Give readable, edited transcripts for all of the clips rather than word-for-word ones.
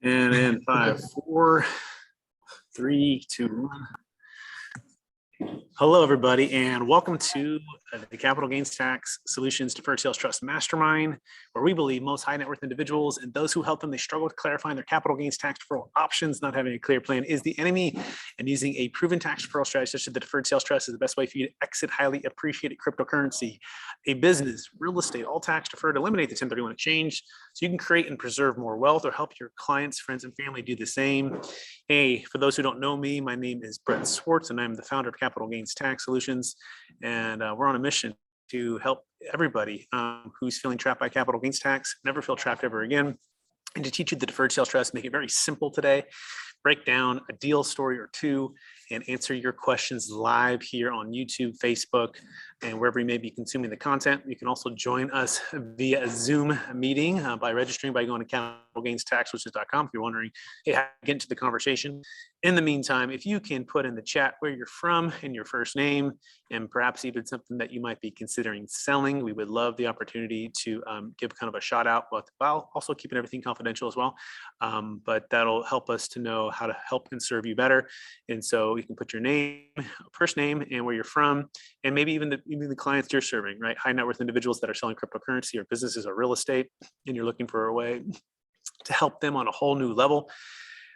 And in 5, 4, 3, 2, 1. Hello, everybody, and welcome to the Capital Gains Tax Solutions Deferred Sales Trust Mastermind, where we believe most high net worth individuals and those who help them, they struggle with clarifying their capital gains tax deferral options. Not having a clear plan is the enemy, and using a proven tax deferral strategy such as the Deferred Sales Trust is the best way for you to exit highly appreciated cryptocurrency, a business, real estate, all tax deferred, eliminate the 1031 exchange so you can create and preserve more wealth or help your clients, friends, and family do the same. Hey, for those who don't know me, my name is Brett Swarts, and I'm the founder of Capital Gains Tax Solutions. And we're on a mission to help everybody who's feeling trapped by capital gains tax, never feel trapped ever again, and to teach you the Deferred Sales Trust, make it very simple today, break down a deal story or two, and answer your questions live here on YouTube, Facebook, and wherever you may be consuming the content. You can also join us via a Zoom meeting by registering by going to capitalgainstaxsolutions.com if you're wondering, hey, how to get into the conversation. In the meantime, if you can put in the chat where you're from and your first name, and perhaps even something that you might be considering selling, we would love the opportunity to give kind of a shout out, while also keeping everything confidential as well. But that'll help us to know how to help and serve you better. And so you can put your name, first name, and where you're from, and maybe even the clients you're serving, right? High net worth individuals that are selling cryptocurrency or businesses or real estate, and you're looking for a way to help them on a whole new level.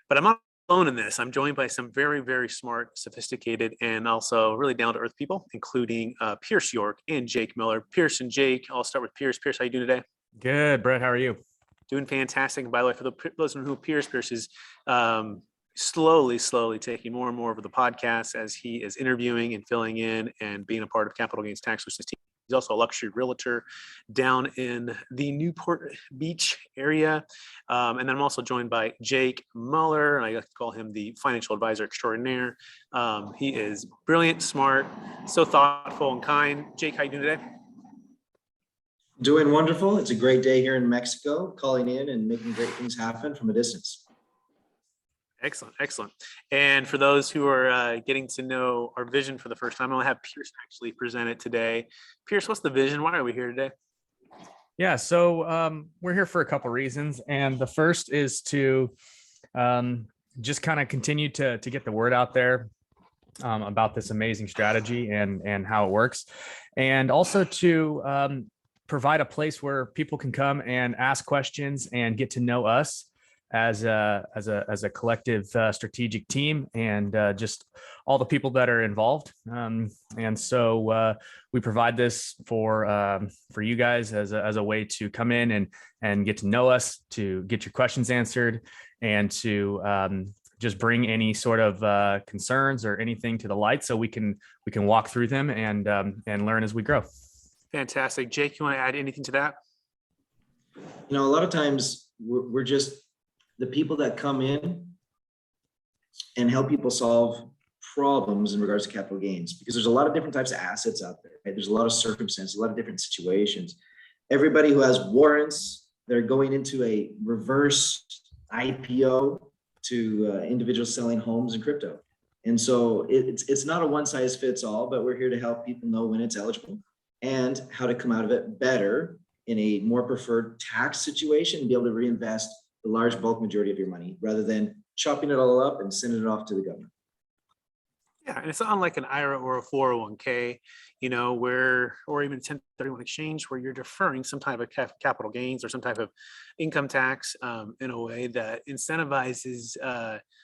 But I'm not alone in this. I'm joined by some very, very smart, sophisticated, and also really down-to-earth people, including Pierce York and Jake Miller. Pierce and Jake, I'll start with Pierce. Pierce, how you doing today? Good, Brett. How are you? Doing fantastic. And by the way, for those who Pierce is slowly taking more and more of the podcast as he is interviewing and filling in and being a part of Capital Gains Tax Solutions team. He's also a luxury realtor down in the Newport Beach area. And then I'm also joined by Jake Muller. I like to call him the financial advisor extraordinaire. He is brilliant, smart, so thoughtful and kind. Jake, how you doing today? Doing wonderful. It's a great day here in Mexico, calling in and making great things happen from a distance. Excellent. And for those who are getting to know our vision for the first time, I'm going to have Pierce actually present it today. Pierce, what's the vision? Why are we here today? Yeah, so we're here for a couple reasons. And the first is to just kind of continue to get the word out there about this amazing strategy and how it works. And also to provide a place where people can come and ask questions and get to know us as a collective strategic team and just all the people that are involved. And so we provide this for you guys as a way to come in and get to know us, to get your questions answered, and to just bring any sort of concerns or anything to the light so we can walk through them and learn as we grow. Fantastic. Jake, you want to add anything to that? You know, a lot of times we're just the people that come in and help people solve problems in regards to capital gains, because there's a lot of different types of assets out there, right? There's a lot of circumstances, a lot of different situations. Everybody who has warrants, they're going into a reverse IPO to individuals selling homes and crypto. And so it's not a one size fits all, but we're here to help people know when it's eligible and how to come out of it better in a more preferred tax situation and be able to reinvest the large bulk majority of your money rather than chopping it all up and sending it off to the government. Yeah, and it's not unlike an IRA or a 401k, or even 1031 exchange, where you're deferring some type of capital gains or some type of income tax in a way that incentivizes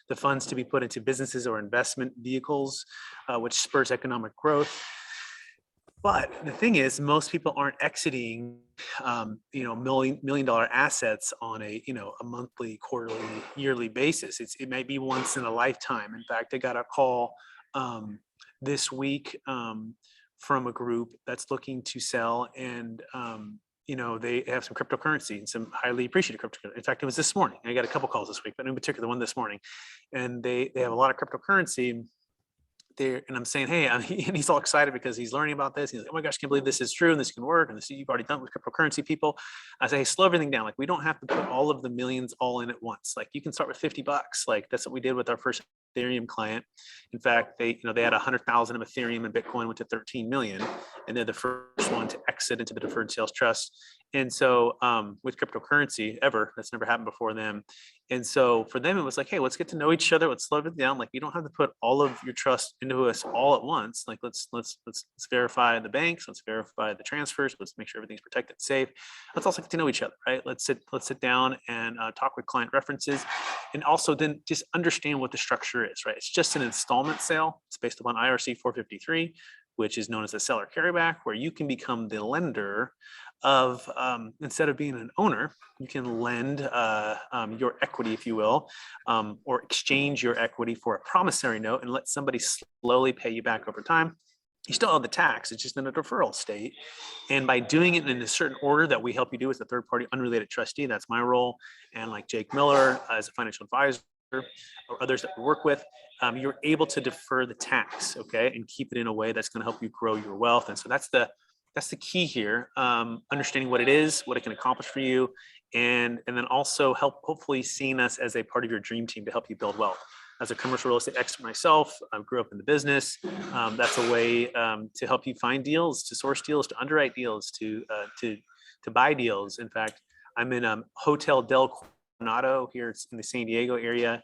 the funds to be put into businesses or investment vehicles, which spurs economic growth. But the thing is, most people aren't exiting, million dollar assets on a monthly, quarterly, yearly basis. It may be once in a lifetime. In fact, I got a call this week from a group that's looking to sell, and they have some cryptocurrency and some highly appreciated cryptocurrency. In fact, it was this morning. I got a couple calls this week, but in particular, one this morning, and they have a lot of cryptocurrency. And I'm saying, hey, and he's all excited because he's learning about this. He's like, oh my gosh, I can't believe this is true and this can work. And this you've already done with cryptocurrency people. I say, hey, slow everything down. Like, we don't have to put all of the millions all in at once. Like, you can start with $50. Like, that's what we did with our first Ethereum client. In fact, they had 100,000 of Ethereum, and Bitcoin went to 13 million, and they're the first one to exit into the deferred sales trust. And so with cryptocurrency ever, that's never happened before them. And so for them, it was like, hey, let's get to know each other. Let's slow it down. Like, you don't have to put all of your trust into us all at once. Like, let's verify the banks. Let's verify the transfers. Let's make sure everything's protected, safe. Let's also get to know each other, right? Let's sit down and talk with client references, and also then just understand what the structure is, right? It's just an installment sale. It's based upon IRC 453, which is known as the Seller Carryback, where you can become the lender of, instead of being an owner, you can lend your equity, if you will, or exchange your equity for a promissory note and let somebody slowly pay you back over time. You still owe the tax, it's just in a deferral state. And by doing it in a certain order that we help you do as a third party unrelated trustee, that's my role, and like Jake Miller as a financial advisor or others that we work with, you're able to defer the tax, okay, and keep it in a way that's going to help you grow your wealth. And so that's the key here, understanding what it is, what it can accomplish for you, and then also hopefully seeing us as a part of your dream team to help you build wealth. As a commercial real estate expert myself, I grew up in the business. That's a way to help you find deals, to source deals, to underwrite deals, to buy deals. In fact, I'm in Hotel Del Coronado here in the San Diego area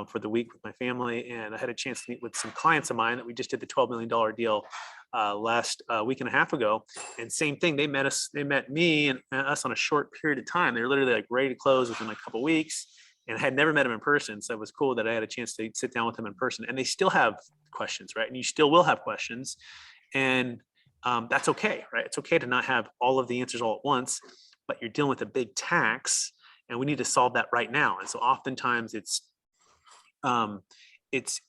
for the week with my family, and I had a chance to meet with some clients of mine that we just did the $12 million deal last week and a half ago. And same thing, they met me and us on a short period of time. They were literally like ready to close within like a couple of weeks, and I had never met them in person. So it was cool that I had a chance to sit down with them in person, and they still have questions, right? And you still will have questions, and that's okay, right? It's okay to not have all of the answers all at once, but you're dealing with a big tax, and we need to solve that right now. And so oftentimes it's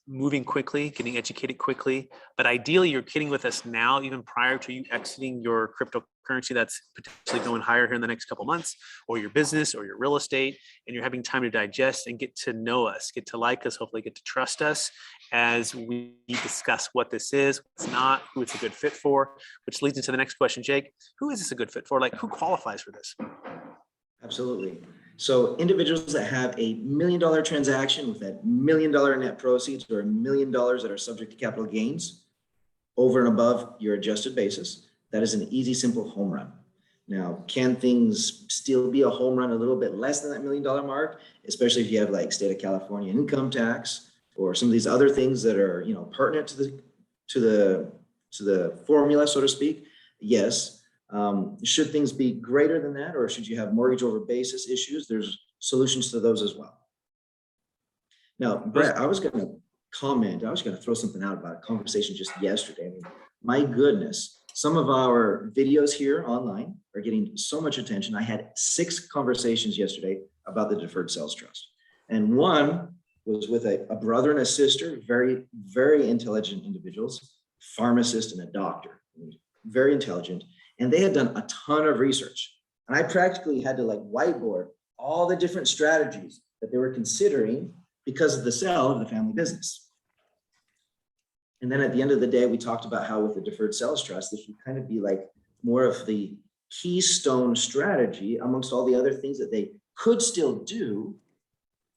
moving quickly, getting educated quickly, but ideally you're getting with us now, even prior to you exiting your cryptocurrency that's potentially going higher here in the next couple of months, or your business or your real estate, and you're having time to digest and get to know us, get to like us, hopefully get to trust us as we discuss what this is, what's not, who it's a good fit for, which leads into the next question, Jake. Who is this a good fit for? Like, who qualifies for this? Absolutely. So individuals that have $1 million transaction with that $1 million net proceeds, or $1 million that are subject to capital gains over and above your adjusted basis, that is an easy, simple home run. Now, can things still be a home run a little bit less than that $1 million mark, especially if you have like state of California income tax or some of these other things that are, pertinent to the formula, so to speak? Yes. Should things be greater than that, or should you have mortgage over basis issues? There's solutions to those as well. Now, Brett, I was going to throw something out about a conversation just yesterday. I mean, my goodness, some of our videos here online are getting so much attention. I had 6 conversations yesterday about the Deferred Sales Trust. And one was with a brother and a sister, very, very intelligent individuals, pharmacist and a doctor, very intelligent. And they had done a ton of research. And I practically had to like whiteboard all the different strategies that they were considering because of the sale of the family business. And then at the end of the day, we talked about how with the Deferred Sales Trust, this would kind of be like more of the keystone strategy amongst all the other things that they could still do,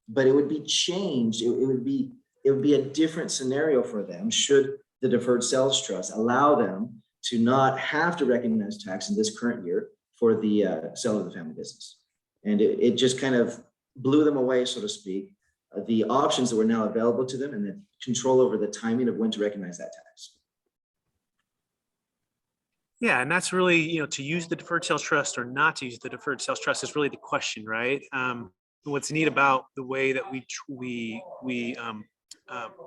but it would be changed. It would be a different scenario for them should the Deferred Sales Trust allow them to not have to recognize tax in this current year for the sale of the family business. And it just kind of blew them away, so to speak, the options that were now available to them and the control over the timing of when to recognize that tax. Yeah, and that's really, to use the Deferred Sales Trust or not to use the Deferred Sales Trust is really the question, right? What's neat about the way that we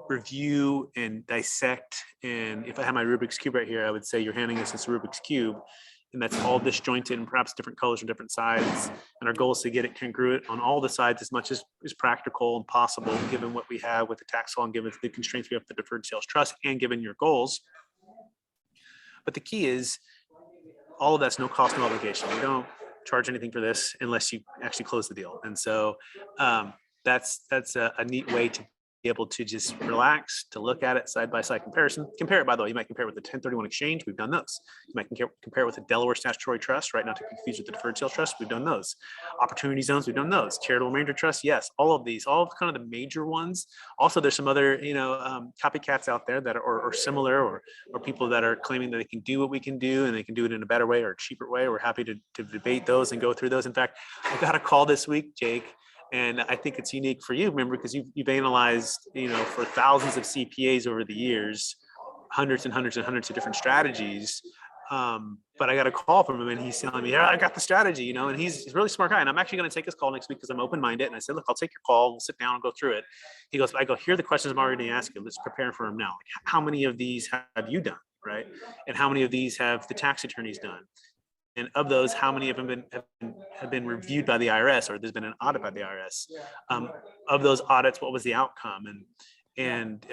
review and dissect, and if I had my Rubik's Cube right here, I would say you're handing us this Rubik's Cube, and that's all disjointed and perhaps different colors and different sides. And our goal is to get it congruent on all the sides as much as is practical and possible, given what we have with the tax law and given the constraints we have with the Deferred Sales Trust and given your goals. But the key is all of that's no cost, no obligation. We don't charge anything for this unless you actually close the deal. And so that's a neat way to able to just relax, to look at it side by side comparison. Compare it, by the way, you might compare it with the 1031 exchange. We've done those. You might compare it with the Delaware statutory trust, right? Not to confuse with the deferred sales trust. We've done those. Opportunity zones, we've done those. Charitable remainder trust, yes. All of these, all of kind of the major ones. Also, there's some other, copycats out there that are similar, or people that are claiming that they can do what we can do and they can do it in a better way or a cheaper way. We're happy to debate those and go through those. In fact, I got a call this week, Jake, and I think it's unique for you, remember, because you've analyzed, for thousands of CPAs over the years, hundreds and hundreds and hundreds of different strategies. But I got a call from him and he's telling me, yeah, I got the strategy, and he's a really smart guy. And I'm actually going to take his call next week because I'm open-minded. And I said, look, I'll take your call. We'll sit down and go through it. He goes, here are the questions I'm already asking. Let's prepare for him now. Like, how many of these have you done, right? And how many of these have the tax attorneys done? And of those, how many of them have been reviewed by the IRS, or there's been an audit by the IRS? Of those audits, what was the outcome? And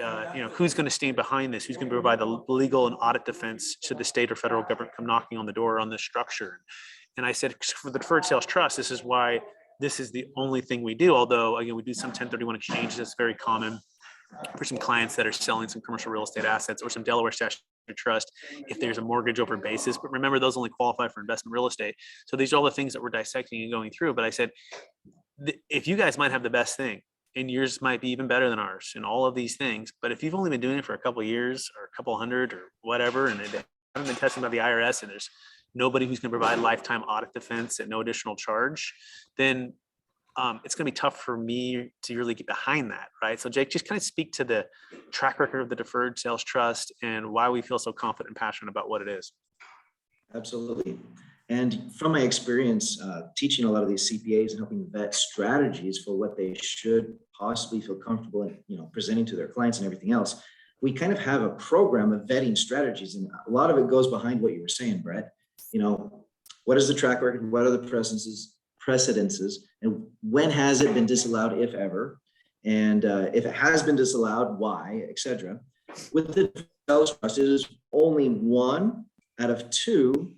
who's going to stand behind this? Who's going to provide the legal and audit defense should the state or federal government come knocking on the door on this structure? And I said, for the deferred sales trust, this is why this is the only thing we do. Although, again, we do some 1031 exchanges. That's very common for some clients that are selling some commercial real estate assets, or some Delaware statutory trust if there's a mortgage over basis. But remember, those only qualify for investment real estate. So these are all the things that we're dissecting and going through. But I said, if you guys might have the best thing, and yours might be even better than ours in all of these things, but if you've only been doing it for a couple of years or a couple hundred or whatever, and they haven't been tested by the IRS, and there's nobody who's going to provide lifetime audit defense at no additional charge, then it's going to be tough for me to really get behind that, right? So Jake, just kind of speak to the track record of the Deferred Sales Trust and why we feel so confident and passionate about what it is. Absolutely. And from my experience teaching a lot of these CPAs and helping vet strategies for what they should possibly feel comfortable in, presenting to their clients and everything else, we kind of have a program of vetting strategies. And a lot of it goes behind what you were saying, Brett. What is the track record? What are the precedences? And when has it been disallowed, if ever? And if it has been disallowed, why, etc. With the sales trust, it is only one out of two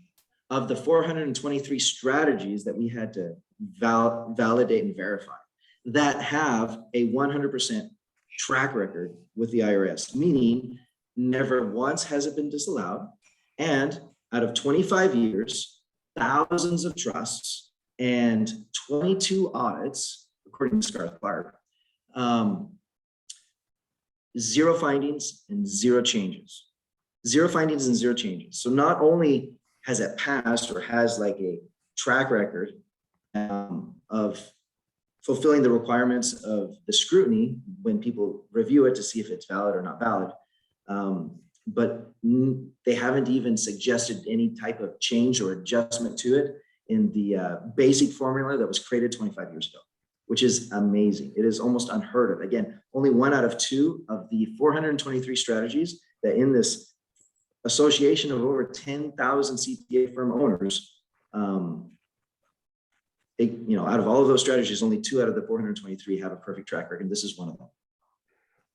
of the 423 strategies that we had to validate and verify that have a 100% track record with the IRS, meaning never once has it been disallowed. And out of 25 years, thousands of trusts and 22 audits, according to Scarlett Clark, 0 findings and 0 changes. 0 findings and 0 changes. So not only has it passed or has like a track record of fulfilling the requirements of the scrutiny when people review it to see if it's valid or not valid, but they haven't even suggested any type of change or adjustment to it in the basic formula that was created 25 years ago, which is amazing. It is almost unheard of. Again, only 1 out of 2 of the 423 strategies that in this association of over 10,000 CPA firm owners, out of all of those strategies, only 2 out of the 423 have a perfect track record. This is one of them.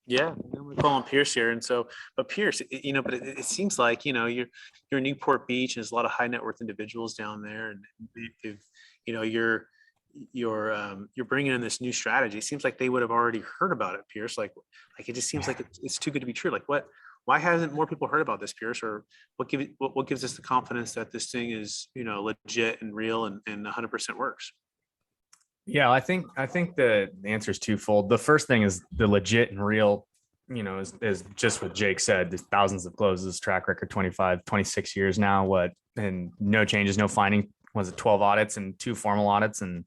Yeah, we call him Pierce here, and so, but Pierce, but it seems like you're in Newport Beach, and there's a lot of high net worth individuals down there, and you're bringing in this new strategy. It seems like they would have already heard about it, Pierce. Like it just seems like it's too good to be true. Like why hasn't more people heard about this, Pierce? Or what gives us the confidence that this thing is legit and real and 100% works? Yeah, I think the answer is twofold. The first thing is the legit and real, is just what Jake said. There's thousands of closes, track record 25, 26 years now. And no changes, no finding. Was it 12 audits and 2 formal audits and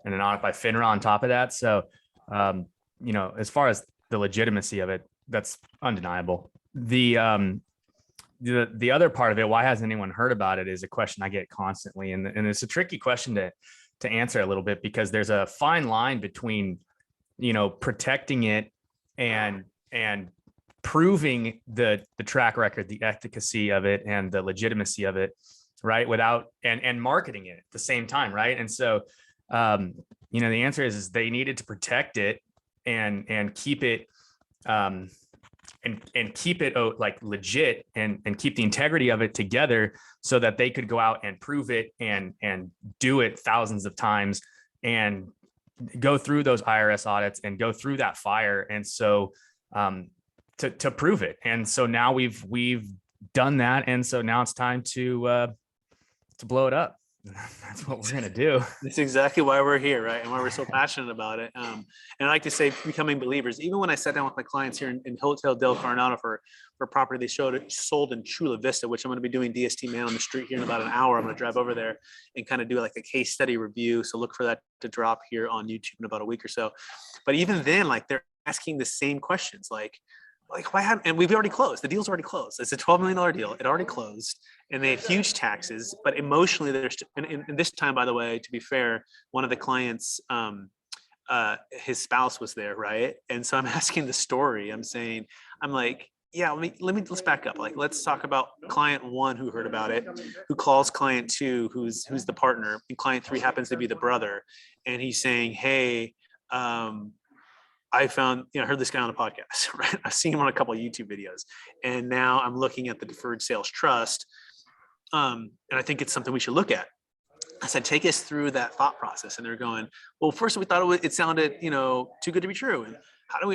an audit by FINRA on top of that? So, as far as the legitimacy of it, that's undeniable. The other part of it, why hasn't anyone heard about it, is a question I get constantly, and it's a tricky question to answer a little bit, because there's a fine line between protecting it and proving the track record, the efficacy of it, and the legitimacy of it, right, without and marketing it at the same time, right? And so the answer is they needed to protect it and keep it and keep it like legit and keep the integrity of it together, so that they could go out and prove it and do it thousands of times and go through those IRS audits and go through that fire. And so to prove it. And so now we've done that. And so now it's time to blow it up. That's what we're going to do. That's exactly why we're here, right? And why we're so passionate about it. And I like to say becoming believers. Even when I sat down with my clients here in Hotel Del Coronado for property they sold in Chula Vista, which I'm going to be doing DST Man on the Street here in about an hour. I'm going to drive over there and kind of do like a case study review. So look for that to drop here on YouTube in about a week or so. But even then, like they're asking the same questions, like why haven't, and we've already closed, the deal's already closed. It's a $12 million deal. It already closed and they had huge taxes, but emotionally there's, and this time, by the way, to be fair, one of the clients, his spouse was there. Right. And so I'm asking the story. I'm like, yeah, let's back up. Like, let's talk about client one who heard about it, who calls client two, who's the partner, and client three happens to be the brother. And he's saying, hey, I found, I heard this guy on a podcast, right? I've seen him on a couple of YouTube videos, and now I'm looking at the Deferred Sales Trust. And I think it's something we should look at. I said, take us through that thought process. And they're going, well, first we thought it sounded, too good to be true. And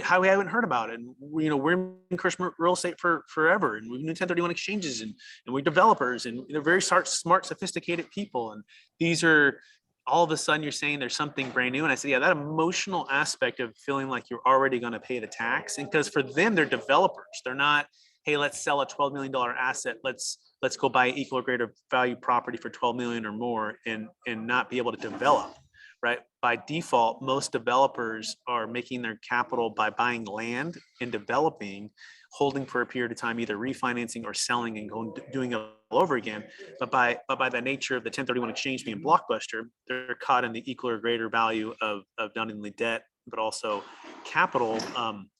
how we haven't heard about it. And we're in commercial real estate for forever. And we've been 1031 exchanges and we're developers and they're very smart, sophisticated people. And these are, all of a sudden you're saying there's something brand new. And I said, yeah, that emotional aspect of feeling like you're already going to pay the tax. And because for them, they're developers. They're not, hey, let's sell a $12 million asset. Let's go buy equal or greater value property for 12 million or more and not be able to develop, right? By default, most developers are making their capital by buying land and developing, holding for a period of time, either refinancing or selling and doing it all over again. But by the nature of the 1031 exchange being blockbuster, they're caught in the equal or greater value of not only debt, but also capital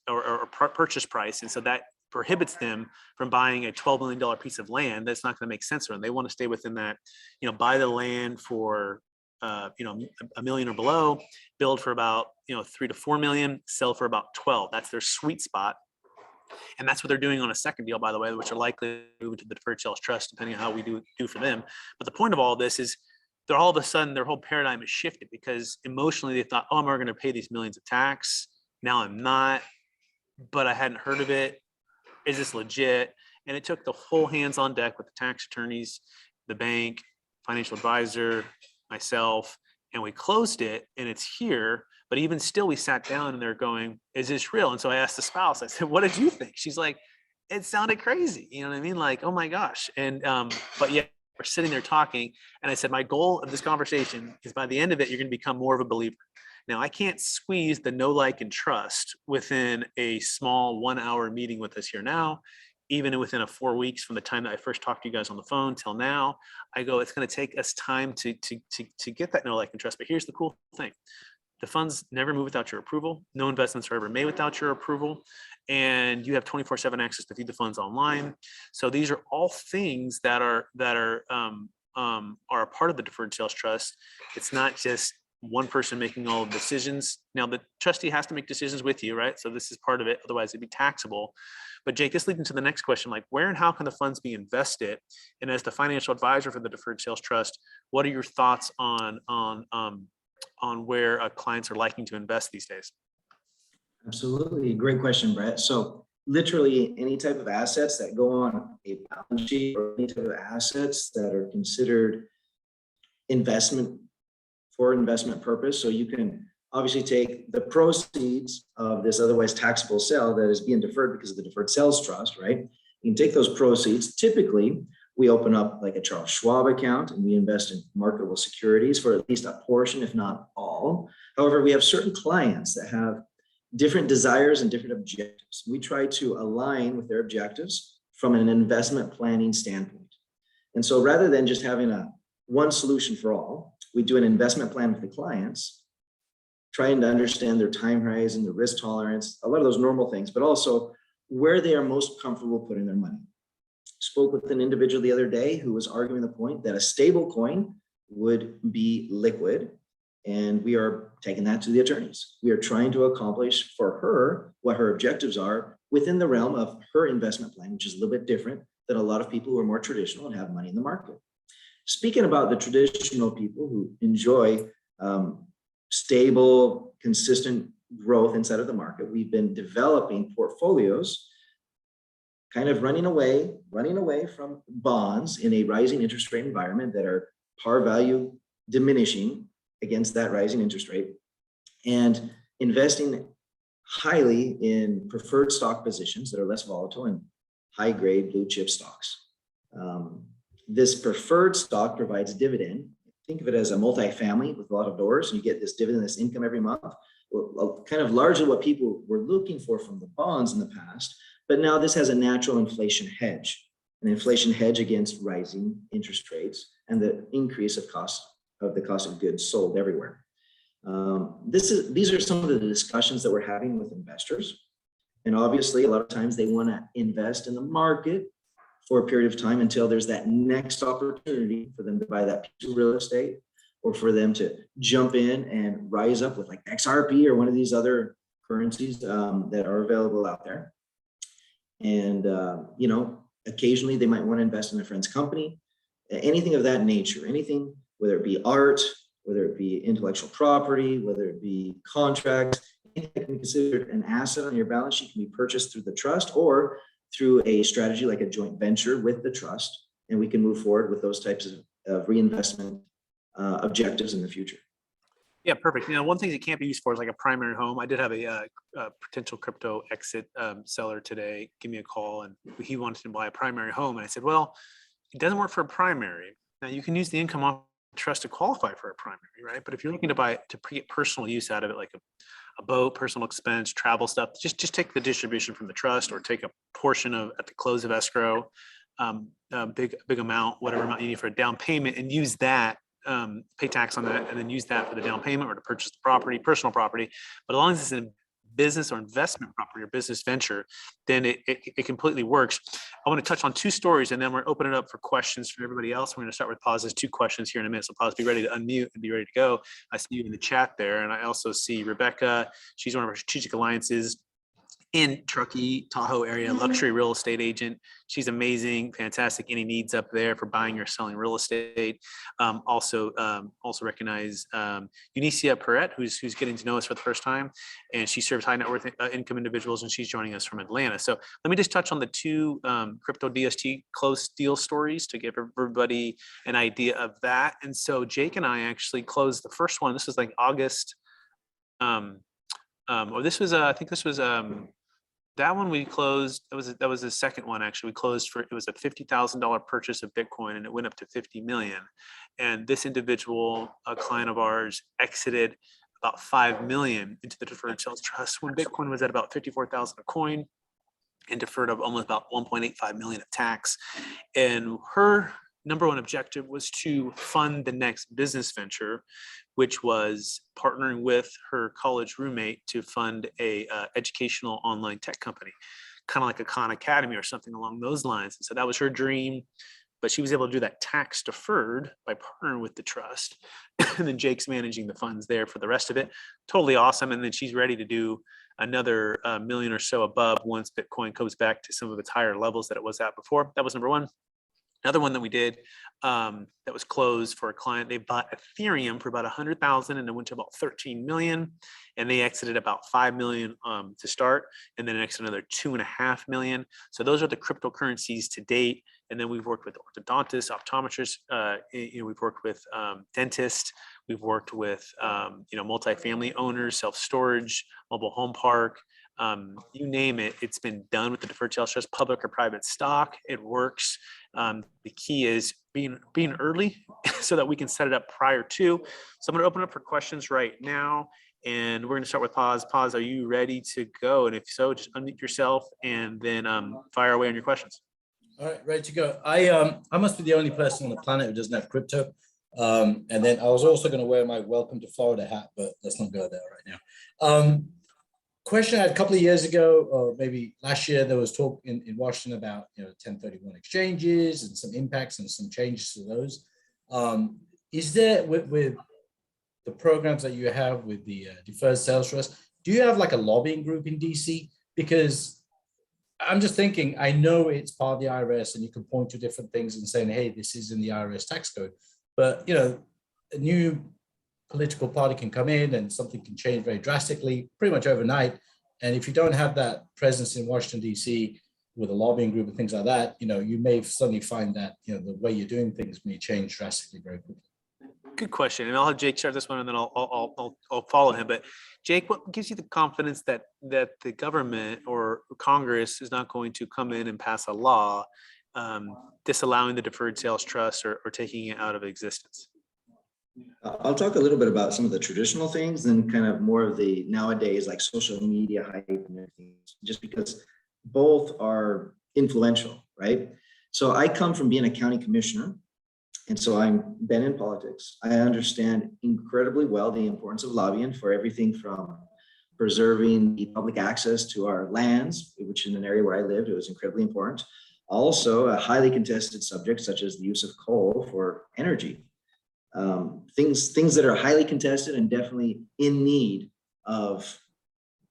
or purchase price. And so that prohibits them from buying a $12 million piece of land. That's not going to make sense for them. They want to stay within that, buy the land for $1 million or below, build for about, 3 to 4 million, sell for about 12. That's their sweet spot. And that's what they're doing on a second deal, by the way, which are likely to move to the Deferred Sales Trust, depending on how we do for them. But the point of all of this is they're all of a sudden, their whole paradigm has shifted because emotionally they thought, oh, I'm going to pay these millions of tax. Now I'm not, but I hadn't heard of it. Is this legit? And it took the whole hands on deck with the tax attorneys, the bank, financial advisor, myself, and we closed it and it's here. But even still, we sat down and they're going, is this real? And so I asked the spouse, I said, what did you think? She's like, it sounded crazy. You know what I mean? Like, oh my gosh. And, but yeah, we're sitting there talking. And I said, my goal of this conversation is by the end of it, you're going to become more of a believer. Now I can't squeeze the know, like, and trust within a small 1 hour meeting with us here now. Even within a 4 weeks from the time that I first talked to you guys on the phone till now, I go, it's going to take us time to get that know, like, and trust. But here's the cool thing. The funds never move without your approval. No investments are ever made without your approval. And you have 24/7 access to view the funds online. So these are all things that are a part of the Deferred Sales Trust. It's not just one person making all of the decisions. Now the trustee has to make decisions with you, right? So this is part of it. Otherwise it'd be taxable. But Jake, this leads into the next question, like where and how can the funds be invested? And as the financial advisor for the Deferred Sales Trust, what are your thoughts on where clients are liking to invest these days? Absolutely. Great question, Brett. So literally any type of assets that go on a balance sheet or any type of assets that are considered investment for investment purpose. So you can obviously take the proceeds of this otherwise taxable sale that is being deferred because of the Deferred Sales Trust, right? You can take those proceeds. Typically, we open up like a Charles Schwab account and we invest in marketable securities for at least a portion, if not all. However, we have certain clients that have different desires and different objectives. We try to align with their objectives from an investment planning standpoint. And so rather than just having one solution for all, we do an investment plan with the clients, trying to understand their time horizon, their risk tolerance, a lot of those normal things, but also where they are most comfortable putting their money. Spoke with an individual the other day who was arguing the point that a stable coin would be liquid. And we are taking that to the attorneys. We are trying to accomplish for her what her objectives are within the realm of her investment plan, which is a little bit different than a lot of people who are more traditional and have money in the market. Speaking about the traditional people who enjoy stable, consistent growth inside of the market. We've been developing portfolios, kind of running away from bonds in a rising interest rate environment that are par value diminishing against that rising interest rate, and investing highly in preferred stock positions that are less volatile and high grade blue chip stocks. This preferred stock provides dividend. Think of it as a multifamily with a lot of doors, and you get this dividend, this income every month. Well, kind of largely what people were looking for from the bonds in the past, but now this has a natural inflation hedge, an inflation hedge against rising interest rates and the increase of the cost of goods sold everywhere. These are some of the discussions that we're having with investors. And obviously, a lot of times they want to invest in the market for a period of time until there's that next opportunity for them to buy that piece of real estate, or for them to jump in and rise up with like XRP or one of these other currencies that are available out there. And, occasionally they might want to invest in a friend's company, anything of that nature, anything, whether it be art, whether it be intellectual property, whether it be contracts, anything that can be considered an asset on your balance sheet can be purchased through the trust or through a strategy like a joint venture with the trust. And we can move forward with those types of reinvestment objectives in the future. Yeah, perfect. One thing it can't be used for is like a primary home. I did have a potential crypto exit seller today give me a call, and he wanted to buy a primary home. And I said, well, it doesn't work for a primary. Now you can use the income off the trust to qualify for a primary, right? But if you're looking to get personal use out of it, like a boat, personal expense, travel stuff, just take the distribution from the trust, or take a portion of at the close of escrow, a big amount, whatever amount you need for a down payment, and use that. Pay tax on that, and then use that for the down payment or to purchase the property, personal property. But as long as it's a business or investment property or business venture, then it completely works. I want to touch on two stories, and then we're opening it up for questions from everybody else. We're going to start with Paz's 2 questions here in a minute. So Paz, be ready to unmute and be ready to go. I see you in the chat there, and I also see Rebecca. She's one of our strategic alliances in Truckee, Tahoe area, luxury real estate agent. She's amazing, fantastic. Any needs up there for buying or selling real estate. Also recognize Unicia Perret, who's getting to know us for the first time, and she serves high net worth income individuals, and she's joining us from Atlanta. So let me just touch on the 2 crypto DST closed deal stories to give everybody an idea of that. And so Jake and I actually closed the first one. This was like August. That one we closed. That was the second one actually. We closed for, it was a $50,000 purchase of Bitcoin, and it went up to 50 million. And this individual, a client of ours, exited about 5 million into the Deferred Sales Trust when Bitcoin was at about 54,000 a coin, and deferred of almost about 1.85 million of tax. And her number one objective was to fund the next business venture, which was partnering with her college roommate to fund a educational online tech company, kind of like a Khan Academy or something along those lines. And so that was her dream, but she was able to do that tax deferred by partnering with the trust. And then Jake's managing the funds there for the rest of it. Totally awesome. And then she's ready to do another million or so above once Bitcoin goes back to some of its higher levels that it was at before. That was number one. Another one that we did that was closed for a client, they bought Ethereum for about 100,000, and it went to about 13 million, and they exited about 5 million to start, and then exited another 2.5 million. So those are the cryptocurrencies to date. And then we've worked with orthodontists, optometrists, we've worked with dentists, we've worked with multifamily owners, self-storage, mobile home park. You name it, it's been done with the Deferred Sales Trust, public or private stock. It works. The key is being early so that we can set it up prior to. So I'm going to open up for questions right now, and we're going to start with Paz. Paz, are you ready to go? And if so, just unmute yourself and then fire away on your questions. All right, ready to go. I must be the only person on the planet who doesn't have crypto. And then I was also going to wear my Welcome to Florida hat, but let's not go there right now. Question I had a couple of years ago, or maybe last year, there was talk in Washington about 1031 exchanges and some impacts and some changes to those. Is there, with the programs that you have with the Deferred Sales Trust, do you have like a lobbying group in DC? Because I'm just thinking, I know it's part of the IRS and you can point to different things and saying, hey, this is in the IRS tax code. But, a new political party can come in and something can change very drastically, pretty much overnight. And if you don't have that presence in Washington, D.C., with a lobbying group and things like that, you may suddenly find that, the way you're doing things may change drastically very quickly. Good question. And I'll have Jake start this one and then I'll follow him. But Jake, what gives you the confidence that the government or Congress is not going to come in and pass a law disallowing the deferred sales trust or taking it out of existence? I'll talk a little bit about some of the traditional things and kind of more of the nowadays, like social media hype and everything, just because both are influential, right? So I come from being a county commissioner, and so I've been in politics. I understand incredibly well the importance of lobbying for everything from preserving the public access to our lands, which in an area where I lived, it was incredibly important. Also, a highly contested subject such as the use of coal for energy. Things that are highly contested and definitely in need of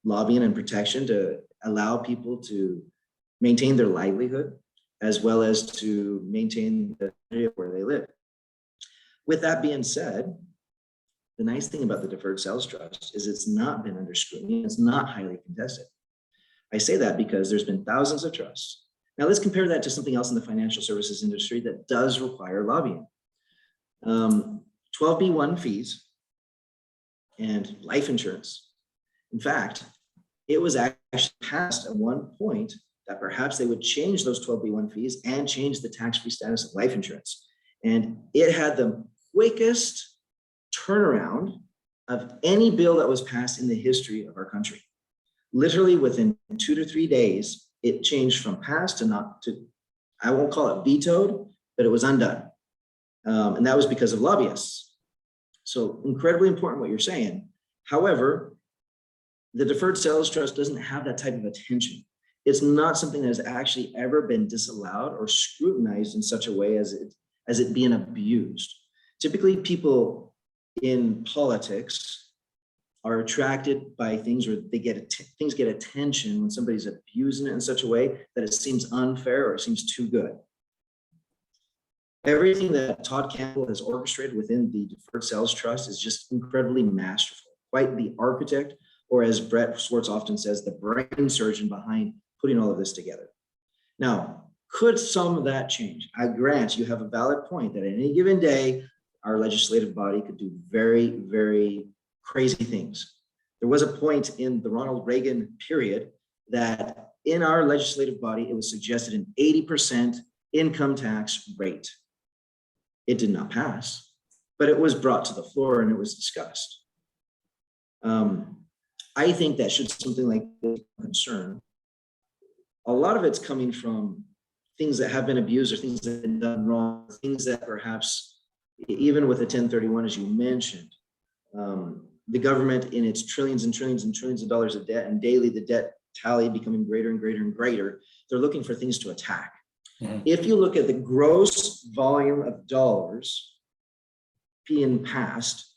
lobbying and protection to allow people to maintain their livelihood, as well as to maintain the area where they live. With that being said, the nice thing about the Deferred Sales Trust is it's not been under scrutiny. It's not highly contested. I say that because there's been thousands of trusts. Now let's compare that to something else in the financial services industry that does require lobbying. 12B1 fees and life insurance. In fact, it was actually passed at one point that perhaps they would change those 12B1 fees and change the tax-free status of life insurance. And it had the quickest turnaround of any bill that was passed in the history of our country. Literally within 2 to 3 days, it changed from passed to not to, I won't call it vetoed, but it was undone. And that was because of lobbyists. So incredibly important what you're saying. However, the Deferred Sales Trust doesn't have that type of attention. It's not something that has actually ever been disallowed or scrutinized in such a way as it being abused. Typically, people in politics are attracted by things, or they things get attention when somebody's abusing it in such a way that it seems unfair or it seems too good. Everything that Todd Campbell has orchestrated within the Deferred Sales Trust is just incredibly masterful, quite the architect, or as Brett Swarts often says, the brain surgeon behind putting all of this together. Now, could some of that change? I grant you have a valid point that at any given day, our legislative body could do very, very crazy things. There was a point in the Ronald Reagan period that in our legislative body, it was suggested an 80% income tax rate. It did not pass, but it was brought to the floor and it was discussed. I think that should something like this concern, a lot of it's coming from things that have been abused or things that have been done wrong, things that perhaps, even with the 1031, as you mentioned, the government in its trillions and trillions and trillions of dollars of debt, and daily the debt tally becoming greater and greater and greater, they're looking for things to attack. If you look at the gross volume of dollars being passed,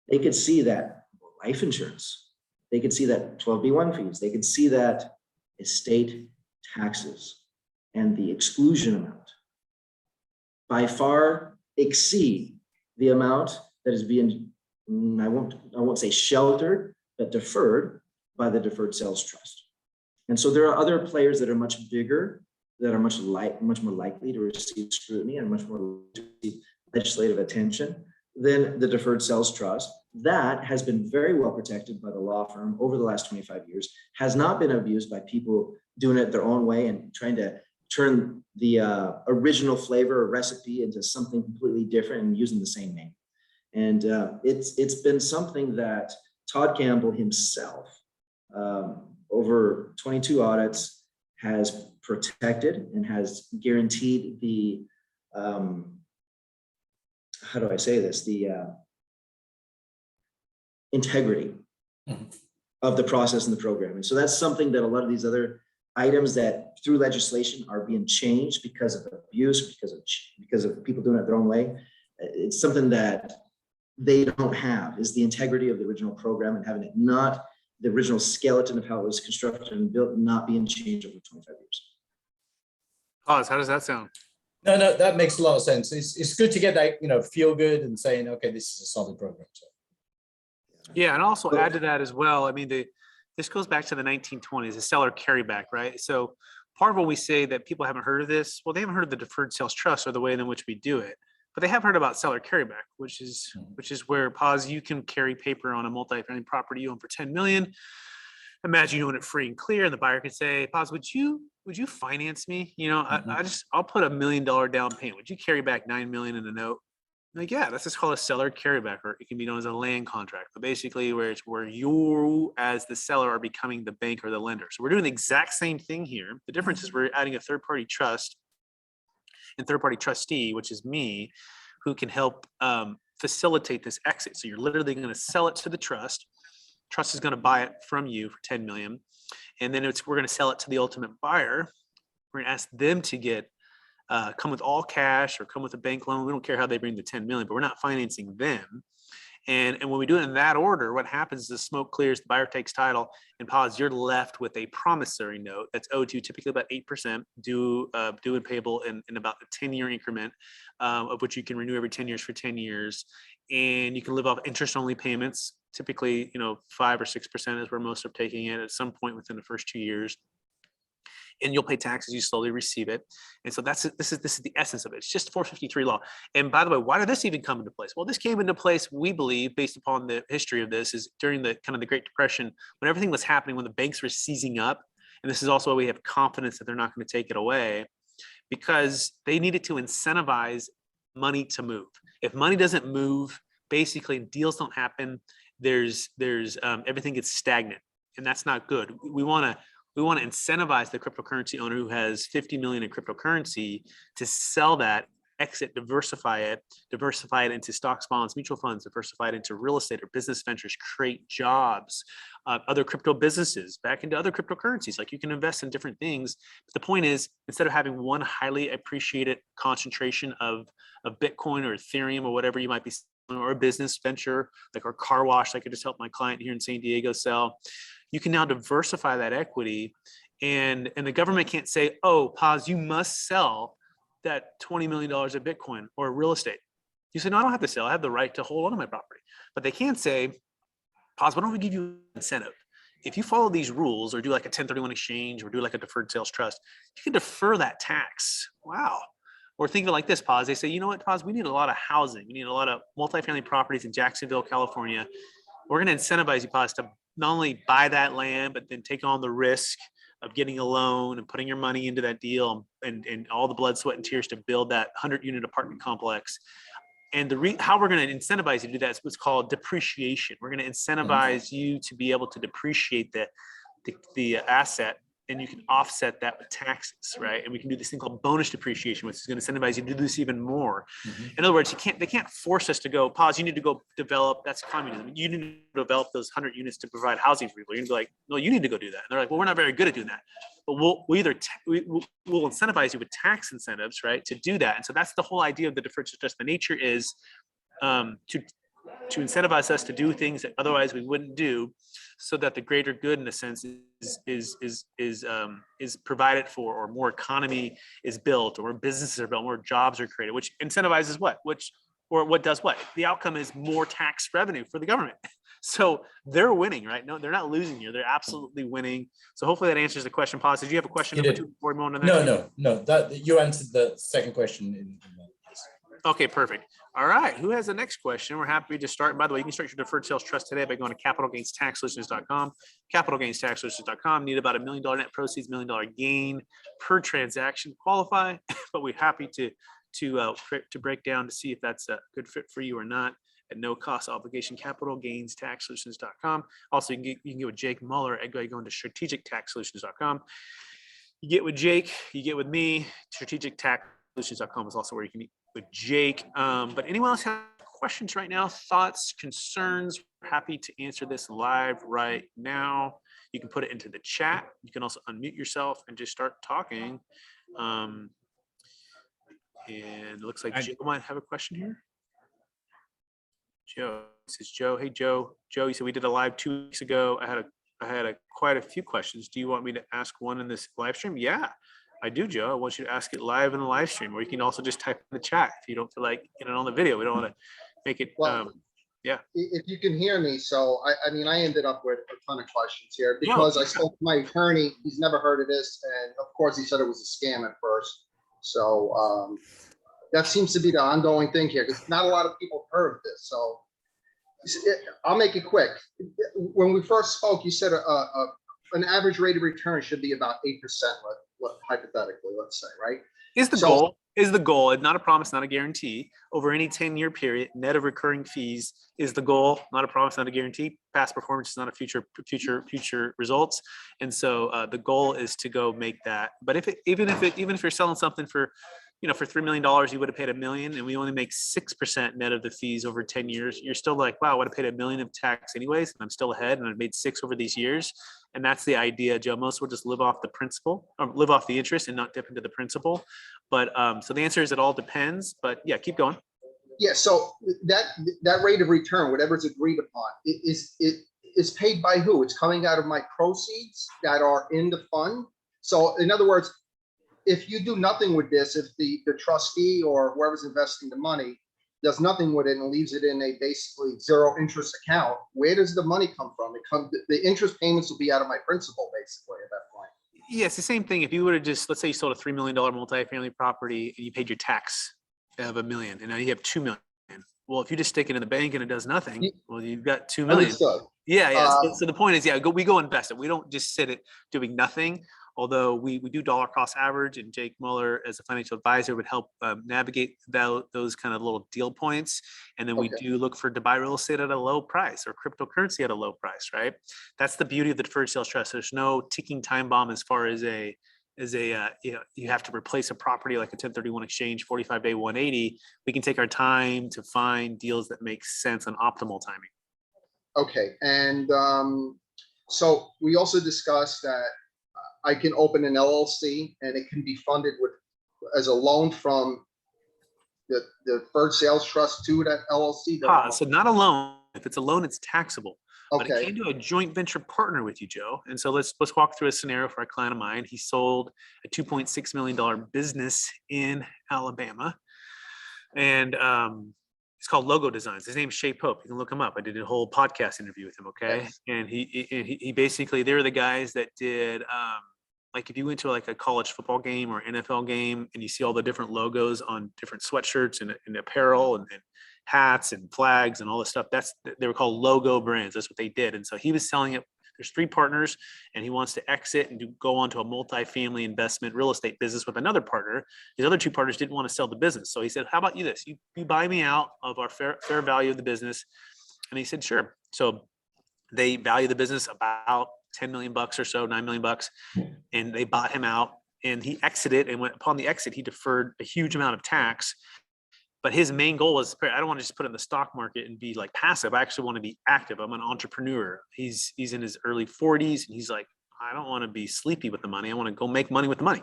they could see that life insurance, they could see that 12B1 fees, they could see that estate taxes and the exclusion amount by far exceed the amount that is being, I won't say sheltered, but deferred by the Deferred Sales Trust. And so there are other players that are much bigger, that are much more likely to receive scrutiny and much more to receive legislative attention than the Deferred Sales Trust. That has been very well protected by the law firm over the last 25 years, has not been abused by people doing it their own way and trying to turn the original flavor or recipe into something completely different and using the same name. And it's been something that Todd Campbell himself, over 22 audits, has protected and has guaranteed the, how do I say this, the integrity of the process and the program. And so that's something that a lot of these other items that through legislation are being changed because of abuse, because of people doing it their own way. It's something that they don't have, is the integrity of the original program and having it not, the original skeleton of how it was constructed and built, not being changed over 25 years. Oz, how does that sound? No, that makes a lot of sense. It's good to get that, feel good and saying, okay, this is a solid program. So. Yeah, and also add to that as well. I mean, this goes back to the 1920s, the seller carryback, right? So part of what we say that people haven't heard of this, well, they haven't heard of the deferred sales trust or the way in which we do it, but they have heard about seller carryback, which is where pause you can carry paper on a multi-family property you own for 10 million. Imagine you own it free and clear, and the buyer could say, pause, would you finance me? You know, I'll put $1 million down payment. Would you carry back 9 million in a note? Like, yeah, that's just called a seller carryback, or it can be known as a land contract. But basically, where you as the seller are becoming the bank or the lender. So we're doing the exact same thing here. The difference is we're adding a third-party trust and third-party trustee, which is me, who can help facilitate this exit. So you're literally going to sell it to the trust. Trust is going to buy it from you for 10 million, and then we're going to sell it to the ultimate buyer. We're going to ask them to get come with all cash or come with a bank loan. We don't care how they bring the 10 million, but we're not financing them. And when we do it in that order, what happens is the smoke clears, the buyer takes title, and pause, you're left with a promissory note that's owed to you typically about 8%, due and payable in about a 10-year increment, of which you can renew every 10 years for 10 years. And you can live off interest-only payments. Typically, 5 or 6% is where most are taking it at some point within the first 2 years. And you'll pay taxes, you slowly receive it. And so this is the essence of it. It's just 453 law. And by the way, why did this even come into place? Well, this came into place, we believe, based upon the history of this, is during the kind of the Great Depression, when everything was happening, when the banks were seizing up. And this is also why we have confidence that they're not going to take it away, because they needed to incentivize money to move. If money doesn't move, basically deals don't happen. There's everything gets stagnant, and that's not good. We want to incentivize the cryptocurrency owner who has 50 million in cryptocurrency to sell that, exit, diversify it into stocks, bonds, mutual funds, diversify it into real estate or business ventures, create jobs, other crypto businesses, back into other cryptocurrencies. Like, you can invest in different things. But the point is, instead of having one highly appreciated concentration of Bitcoin or Ethereum or whatever you might be, or a business venture, like our car wash, I could just help my client here in San Diego sell. You can now diversify that equity, and the government can't say, oh, pause, you must sell that $20 million of Bitcoin or real estate. You say, no, I don't have to sell. I have the right to hold on to my property. But they can't say, pause, why don't we give you an incentive? If you follow these rules or do like a 1031 exchange or do like a deferred sales trust, you can defer that tax. Wow. Or think of it like this, pause. They say, you know what, pause, we need a lot of housing. We need a lot of multifamily properties in Jacksonville, California. We're going to incentivize you, pause, to not only buy that land, but then take on the risk of getting a loan and putting your money into that deal and all the blood, sweat, and tears to build that 100-unit apartment complex. And how we're going to incentivize you to do that is what's called depreciation. We're going to incentivize you to be able to depreciate the asset, and you can offset that with taxes, right? And we can do this thing called bonus depreciation, which is going to incentivize you to do this even more. In other words, they can't force us to go, pause, you need to go develop, that's communism. You need to develop those 100 units to provide housing for people. You're gonna be like, no, you need to go do that. And they're like, well, we're not very good at doing that. But we'll incentivize you with tax incentives, right, to do that. And so that's the whole idea of the deferred sales trust. The nature is to incentivize us to do things that otherwise we wouldn't do, so that the greater good, in a sense, is provided for, or more economy is built, or businesses are built, more jobs are created, which incentivizes what? What does what? The outcome is more tax revenue for the government. So they're winning, right? No, they're not losing here. They're absolutely winning. So hopefully that answers the question. Pause. Did you have a question number two before we move on to the next? No. That you answered the second question in that. Okay, perfect. All right. Who has the next question? We're happy to start. By the way, you can start your deferred sales trust today by going to capitalgainstaxsolutions.com. Capitalgainstaxsolutions.com. Need about $1 million net proceeds, $1 million gain per transaction. Qualify, but we're happy to break down to see if that's a good fit for you or not. At no cost obligation. Capitalgainstaxsolutions.com. Also, you can get with Jake Muller at going to strategictaxsolutions.com. You get with Jake, you get with me. Strategictaxsolutions.com is also where you can meet with Jake. But anyone else have questions right now? Thoughts, concerns? We're happy to answer this live right now. You can put it into the chat. You can also unmute yourself and just start talking. And it looks like Joe might have a question here. Joe, this is Joe. Hey, Joe. Joe, you said we did a live 2 weeks ago. I had quite a few questions. Do you want me to ask one in this live stream? Yeah, I do, Joe. I want you to ask it live in the live stream, or you can also just type in the chat if you don't feel like getting on the video. We don't want to make it. If you can hear me, so I mean, I ended up with a ton of questions here Yeah. because I spoke to my attorney. He's never heard of this, and of course, he said it was a scam at first. So that seems to be the ongoing thing here because not a lot of people have heard of this. So I'll make it quick. When we first spoke, you said an average rate of return should be about 8%, hypothetically, let's say, right? Is the goal. It's not a promise, not a guarantee. Over any 10-year period, net of recurring fees is the goal, not a promise, not a guarantee. Past performance is not a future results. And so the goal is to go make that. But even if you're selling something for, for $3 million, you would have paid $1 million, and we only make 6% net of the fees over 10 years. You're still like, wow, I would have paid $1 million of tax anyways, and I'm still ahead, and I've made 6 over these years. And that's the idea, Joe. Most will just live off the principal, or live off the interest, and not dip into the principal. But so the answer is it all depends. But yeah, keep going. Yeah. So that rate of return, whatever's agreed upon, is paid by who? It's coming out of my proceeds that are in the fund. So in other words, if you do nothing with this, if the trustee or whoever's investing the money does nothing with it and leaves it in a basically zero interest account, where does the money come from? The interest payments will be out of my principal basically at that point. Yeah, it's the same thing. If you were to just, let's say you sold a $3 million multifamily property and you paid your tax of $1 million, and now you have $2 million. Well, if you just stick it in the bank and it does nothing, well, you've got $2 million. Understood. Yeah. So the point is, we go invest it. We don't just sit it doing nothing. Although we do dollar cost average, and Jake Mueller as a financial advisor would help navigate those kind of little deal points. And then we do look to buy real estate at a low price or cryptocurrency at a low price, right? That's the beauty of the deferred sales trust. There's no ticking time bomb as far as you have to replace a property like a 1031 exchange, 45-day 180. We can take our time to find deals that make sense on optimal timing. Okay. And so we also discussed that I can open an LLC and it can be funded as a loan from the Deferred Sales Trust to that LLC. So not a loan. If it's a loan, it's taxable. But it Okay. can do a joint venture partner with you, Joe. And so let's walk through a scenario for a client of mine. He sold a $2.6 million business in Alabama, and it's called Logo Designs. His name's Shay Pope. You can look him up. I did a whole podcast interview with him. Okay, Yes. and he basically, they're the guys that did. Like if you went to like a college football game or NFL game and you see all the different logos on different sweatshirts and apparel and hats and flags and all this stuff, they were called logo brands. That's what they did. And so he was selling it. There's 3 partners, and he wants to exit and go on to a multifamily investment real estate business with another partner. His other 2 partners didn't want to sell the business. So he said, how about you this? You buy me out of our fair value of the business. And he said, sure. So they value the business about $10 million or so, $9 million, and they bought him out, and he exited. And upon the exit, he deferred a huge amount of tax. But his main goal was, I don't want to just put it in the stock market and be like passive. I actually want to be active. I'm an entrepreneur. He's in his early 40s, and he's like, I don't want to be sleepy with the money. I want to go make money with the money.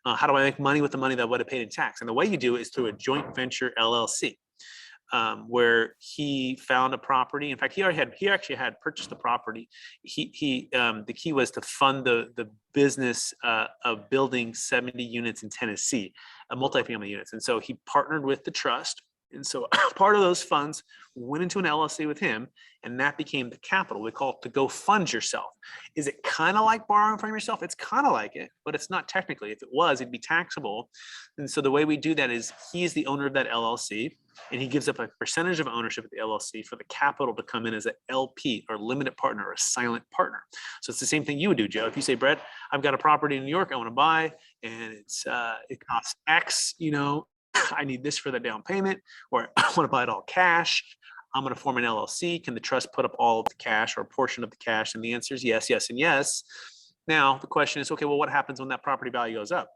How do I make money with the money that I would have paid in tax? And the way you do it is through a joint venture LLC. Where he found a property. In fact, he actually had purchased the property. The key was to fund the business of building 70 units in Tennessee, multifamily units. And so he partnered with the trust. And so part of those funds went into an LLC with him, and that became the capital. We call it to go fund yourself. Is it kind of like borrowing from yourself? It's kind of like it, but it's not technically. If it was, it'd be taxable. And so the way we do that is he is the owner of that LLC, and he gives up a percentage of ownership of the LLC for the capital to come in as an LP or limited partner or a silent partner. So it's the same thing you would do, Joe. If you say, Brett, I've got a property in New York I want to buy, and it costs X, I need this for the down payment, or I want to buy it all cash. I'm going to form an LLC. Can the trust put up all of the cash or a portion of the cash? And the answer is yes, yes, and yes. Now the question is, okay, well, what happens when that property value goes up?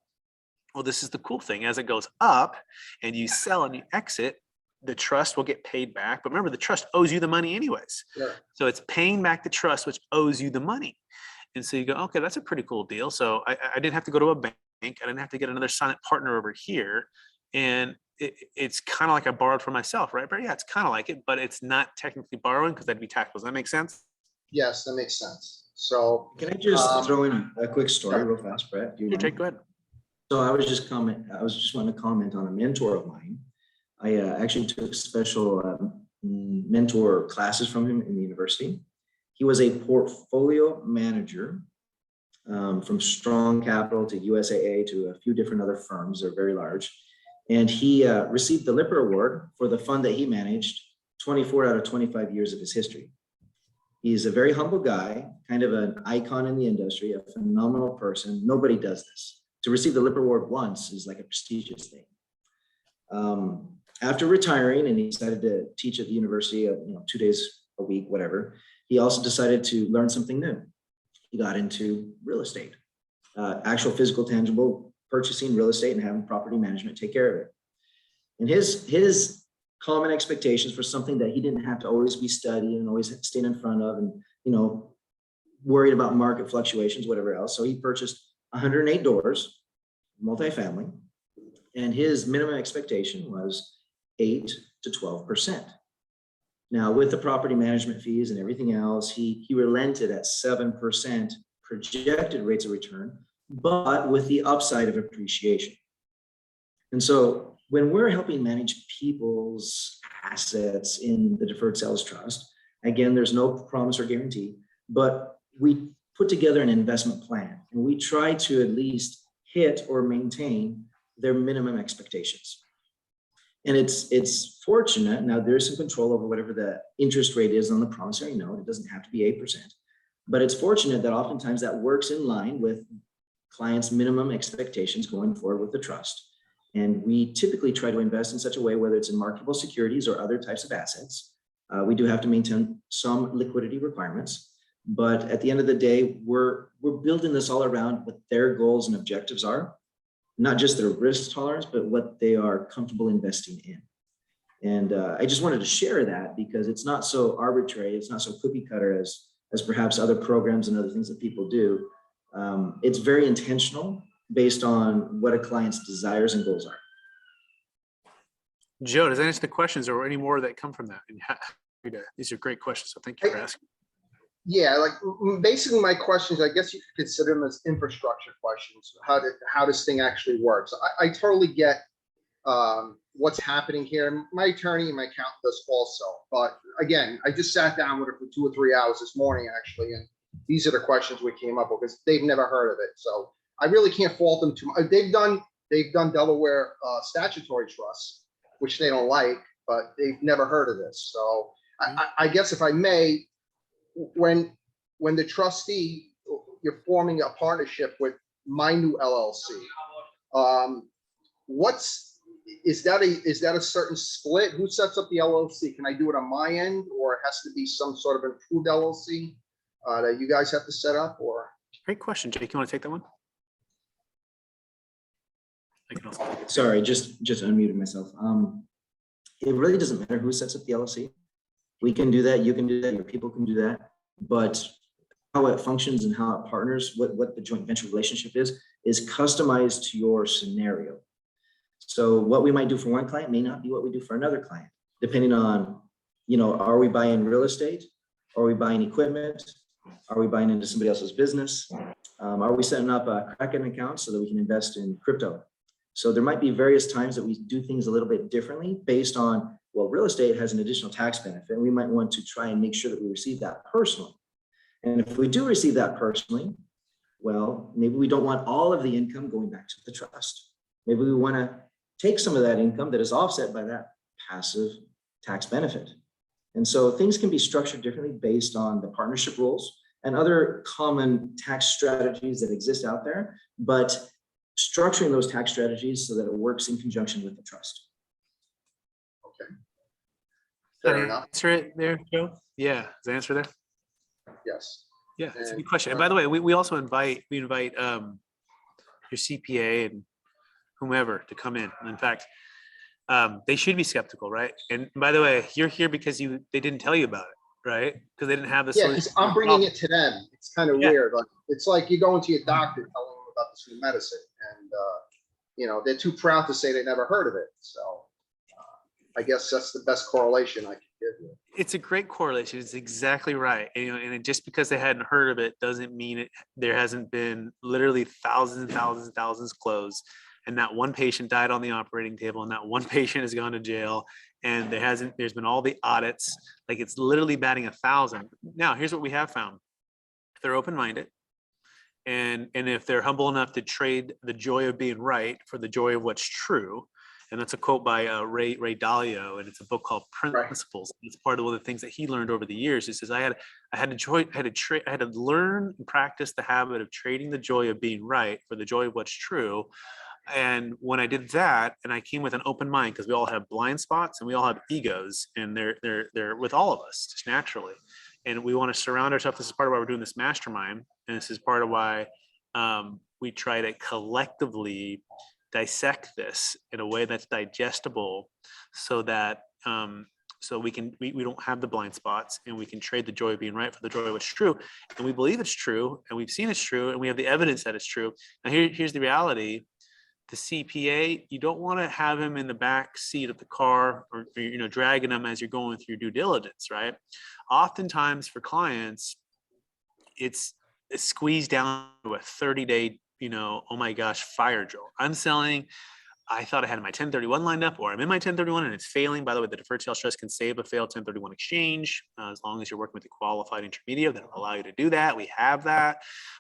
Well, this is the cool thing. As it goes up and you sell and you exit, the trust will get paid back. But remember, the trust owes you the money anyways. Yeah. So it's paying back the trust, which owes you the money. And so you go, okay, that's a pretty cool deal. So I didn't have to go to a bank. I didn't have to get another silent partner over here. And it's kind of like I borrowed for myself, right? But yeah, it's kind of like it, but it's not technically borrowing because that'd be taxable. Does that make sense? Yes, that makes sense. So Can I just throw in a quick story real fast, Brett? Do you Sure, mind? Jake, go ahead. So I was just wanting to comment on a mentor of mine. I actually took special mentor classes from him in the university. He was a portfolio manager from Strong Capital to USAA to a few different other firms. They're very large. And he received the Lipper Award for the fund that he managed 24 out of 25 years of his history. He's a very humble guy, kind of an icon in the industry, a phenomenal person. Nobody does this. To receive the Lipper Award once is like a prestigious thing. After retiring, and he decided to teach at the university, 2 days a week, whatever, he also decided to learn something new. He got into real estate, actual physical, tangible purchasing real estate and having property management take care of it. And his common expectations for something that he didn't have to always be studying and always staying in front of and, worried about market fluctuations, whatever else. So he purchased 108 doors, multifamily, and his minimum expectation was 8 to 12%. Now, with the property management fees and everything else, he relented at 7% projected rates of return, but with the upside of appreciation. And so when we're helping manage people's assets in the Deferred Sales Trust, again, there's no promise or guarantee, but we put together an investment plan and we try to at least hit or maintain their minimum expectations. And it's fortunate, now there's some control over whatever the interest rate is on the promissory note. It doesn't have to be 8%, but it's fortunate that oftentimes that works in line with clients' minimum expectations going forward with the trust. And we typically try to invest in such a way, whether it's in marketable securities or other types of assets. We do have to maintain some liquidity requirements, but at the end of the day, we're building this all around what their goals and objectives are, not just their risk tolerance, but what they are comfortable investing in. And I just wanted to share that because it's not so arbitrary, it's not so cookie cutter as perhaps other programs and other things that people do. It's very intentional based on what a client's desires and goals are. Joe, does that answer the questions or any more that come from that? These are great questions, so thank you for asking. Yeah, like basically my questions, I guess you could consider them as infrastructure questions. How this thing actually works. I totally get what's happening here. My attorney and my accountant does also, but again, I just sat down with her for 2 or 3 hours this morning actually, and these are the questions we came up with because they've never heard of it. So I really can't fault them too much. They've done Delaware statutory trusts, which they don't like, but they've never heard of this. So I guess if I may, when the trustee, you're forming a partnership with my new LLC, is that a certain split? Who sets up the LLC? Can I do it on my end, or it has to be some sort of improved LLC that you guys have to set up? Or Great question, Jake. You want to take that one? I can also take it. Sorry, just unmuted myself. It really doesn't matter who sets up the LLC. We can do that, you can do that, your people can do that, but how it functions and how it partners, what the joint venture relationship is customized to your scenario. So what we might do for one client may not be what we do for another client, depending on, are we buying real estate? Are we buying equipment? Are we buying into somebody else's business? Are we setting up a Kraken account so that we can invest in crypto? So there might be various times that we do things a little bit differently based on, well, real estate has an additional tax benefit, and we might want to try and make sure that we receive that personally. And if we do receive that personally, well, maybe we don't want all of the income going back to the trust. Maybe we want to take some of that income that is offset by that passive tax benefit. And so things can be structured differently based on the partnership rules and other common tax strategies that exist out there, but structuring those tax strategies so that it works in conjunction with the trust. okay, Did fair I enough. answer it there, Joe? Yeah, is the answer there? Yes. Yeah, it's a And, good question. And by the way, we also invite your CPA and whomever to come in. In fact, they should be skeptical, right? And by the way, you're here because they didn't tell you about it, right? Because they didn't have the yeah, solution. because I'm bringing it to them. It's kind of Yeah. weird. Like it's like you go into your doctor telling them about this new medicine, and they're too proud to say they never heard of it. So I guess that's the best correlation I can give you. It's a great correlation. It's exactly right. And just because they hadn't heard of it doesn't mean there hasn't been literally thousands and thousands and thousands closed. And not one patient died on the operating table, and not one patient has gone to jail. and there's been all the audits, like it's literally batting 1,000. Now, here's what we have found. If they're open-minded, and if they're humble enough to trade the joy of being right for the joy of what's true, and that's a quote by Ray Dalio, and it's a book called Principles. It's part of one of the things that he learned over the years. He says, I had to learn and practice the habit of trading the joy of being right for the joy of what's true. And when I did that, and I came with an open mind, because we all have blind spots and we all have egos, and they're with all of us just naturally. And we want to surround ourselves. This is part of why we're doing this mastermind. And this is part of why we try to collectively dissect this in a way that's digestible, so that so we don't have the blind spots, and we can trade the joy of being right for the joy of what's true. And we believe it's true, and we've seen it's true, and we have the evidence that it's true. Now here's the reality. The CPA, you don't want to have him in the back seat of the car, or dragging him as you're going through due diligence, right? Oftentimes for clients, it's squeezed down to a 30-day, oh my gosh, fire drill. I'm selling. I thought I had my 1031 lined up, or I'm in my 1031 and it's failing. By the way, the Deferred Sales Trust can save a failed 1031 exchange as long as you're working with a qualified intermediary that will allow you to do that. We have that.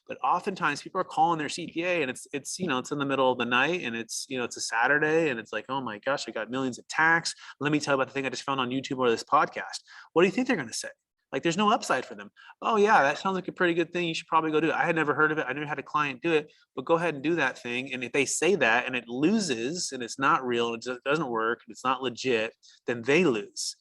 But oftentimes people are calling their CPA, and it's it's in the middle of the night, and it's it's a Saturday, and it's like, oh my gosh, I got millions of tax. Let me tell you about the thing I just found on YouTube or this podcast. What do you think they're going to say? Like, there's no upside for them. Oh yeah, that sounds like a pretty good thing. You should probably go do it. I had never heard of it. I never had a client do it, but go ahead and do that thing. And if they say that and it loses and it's not real, and it doesn't work, and it's not legit, then they lose.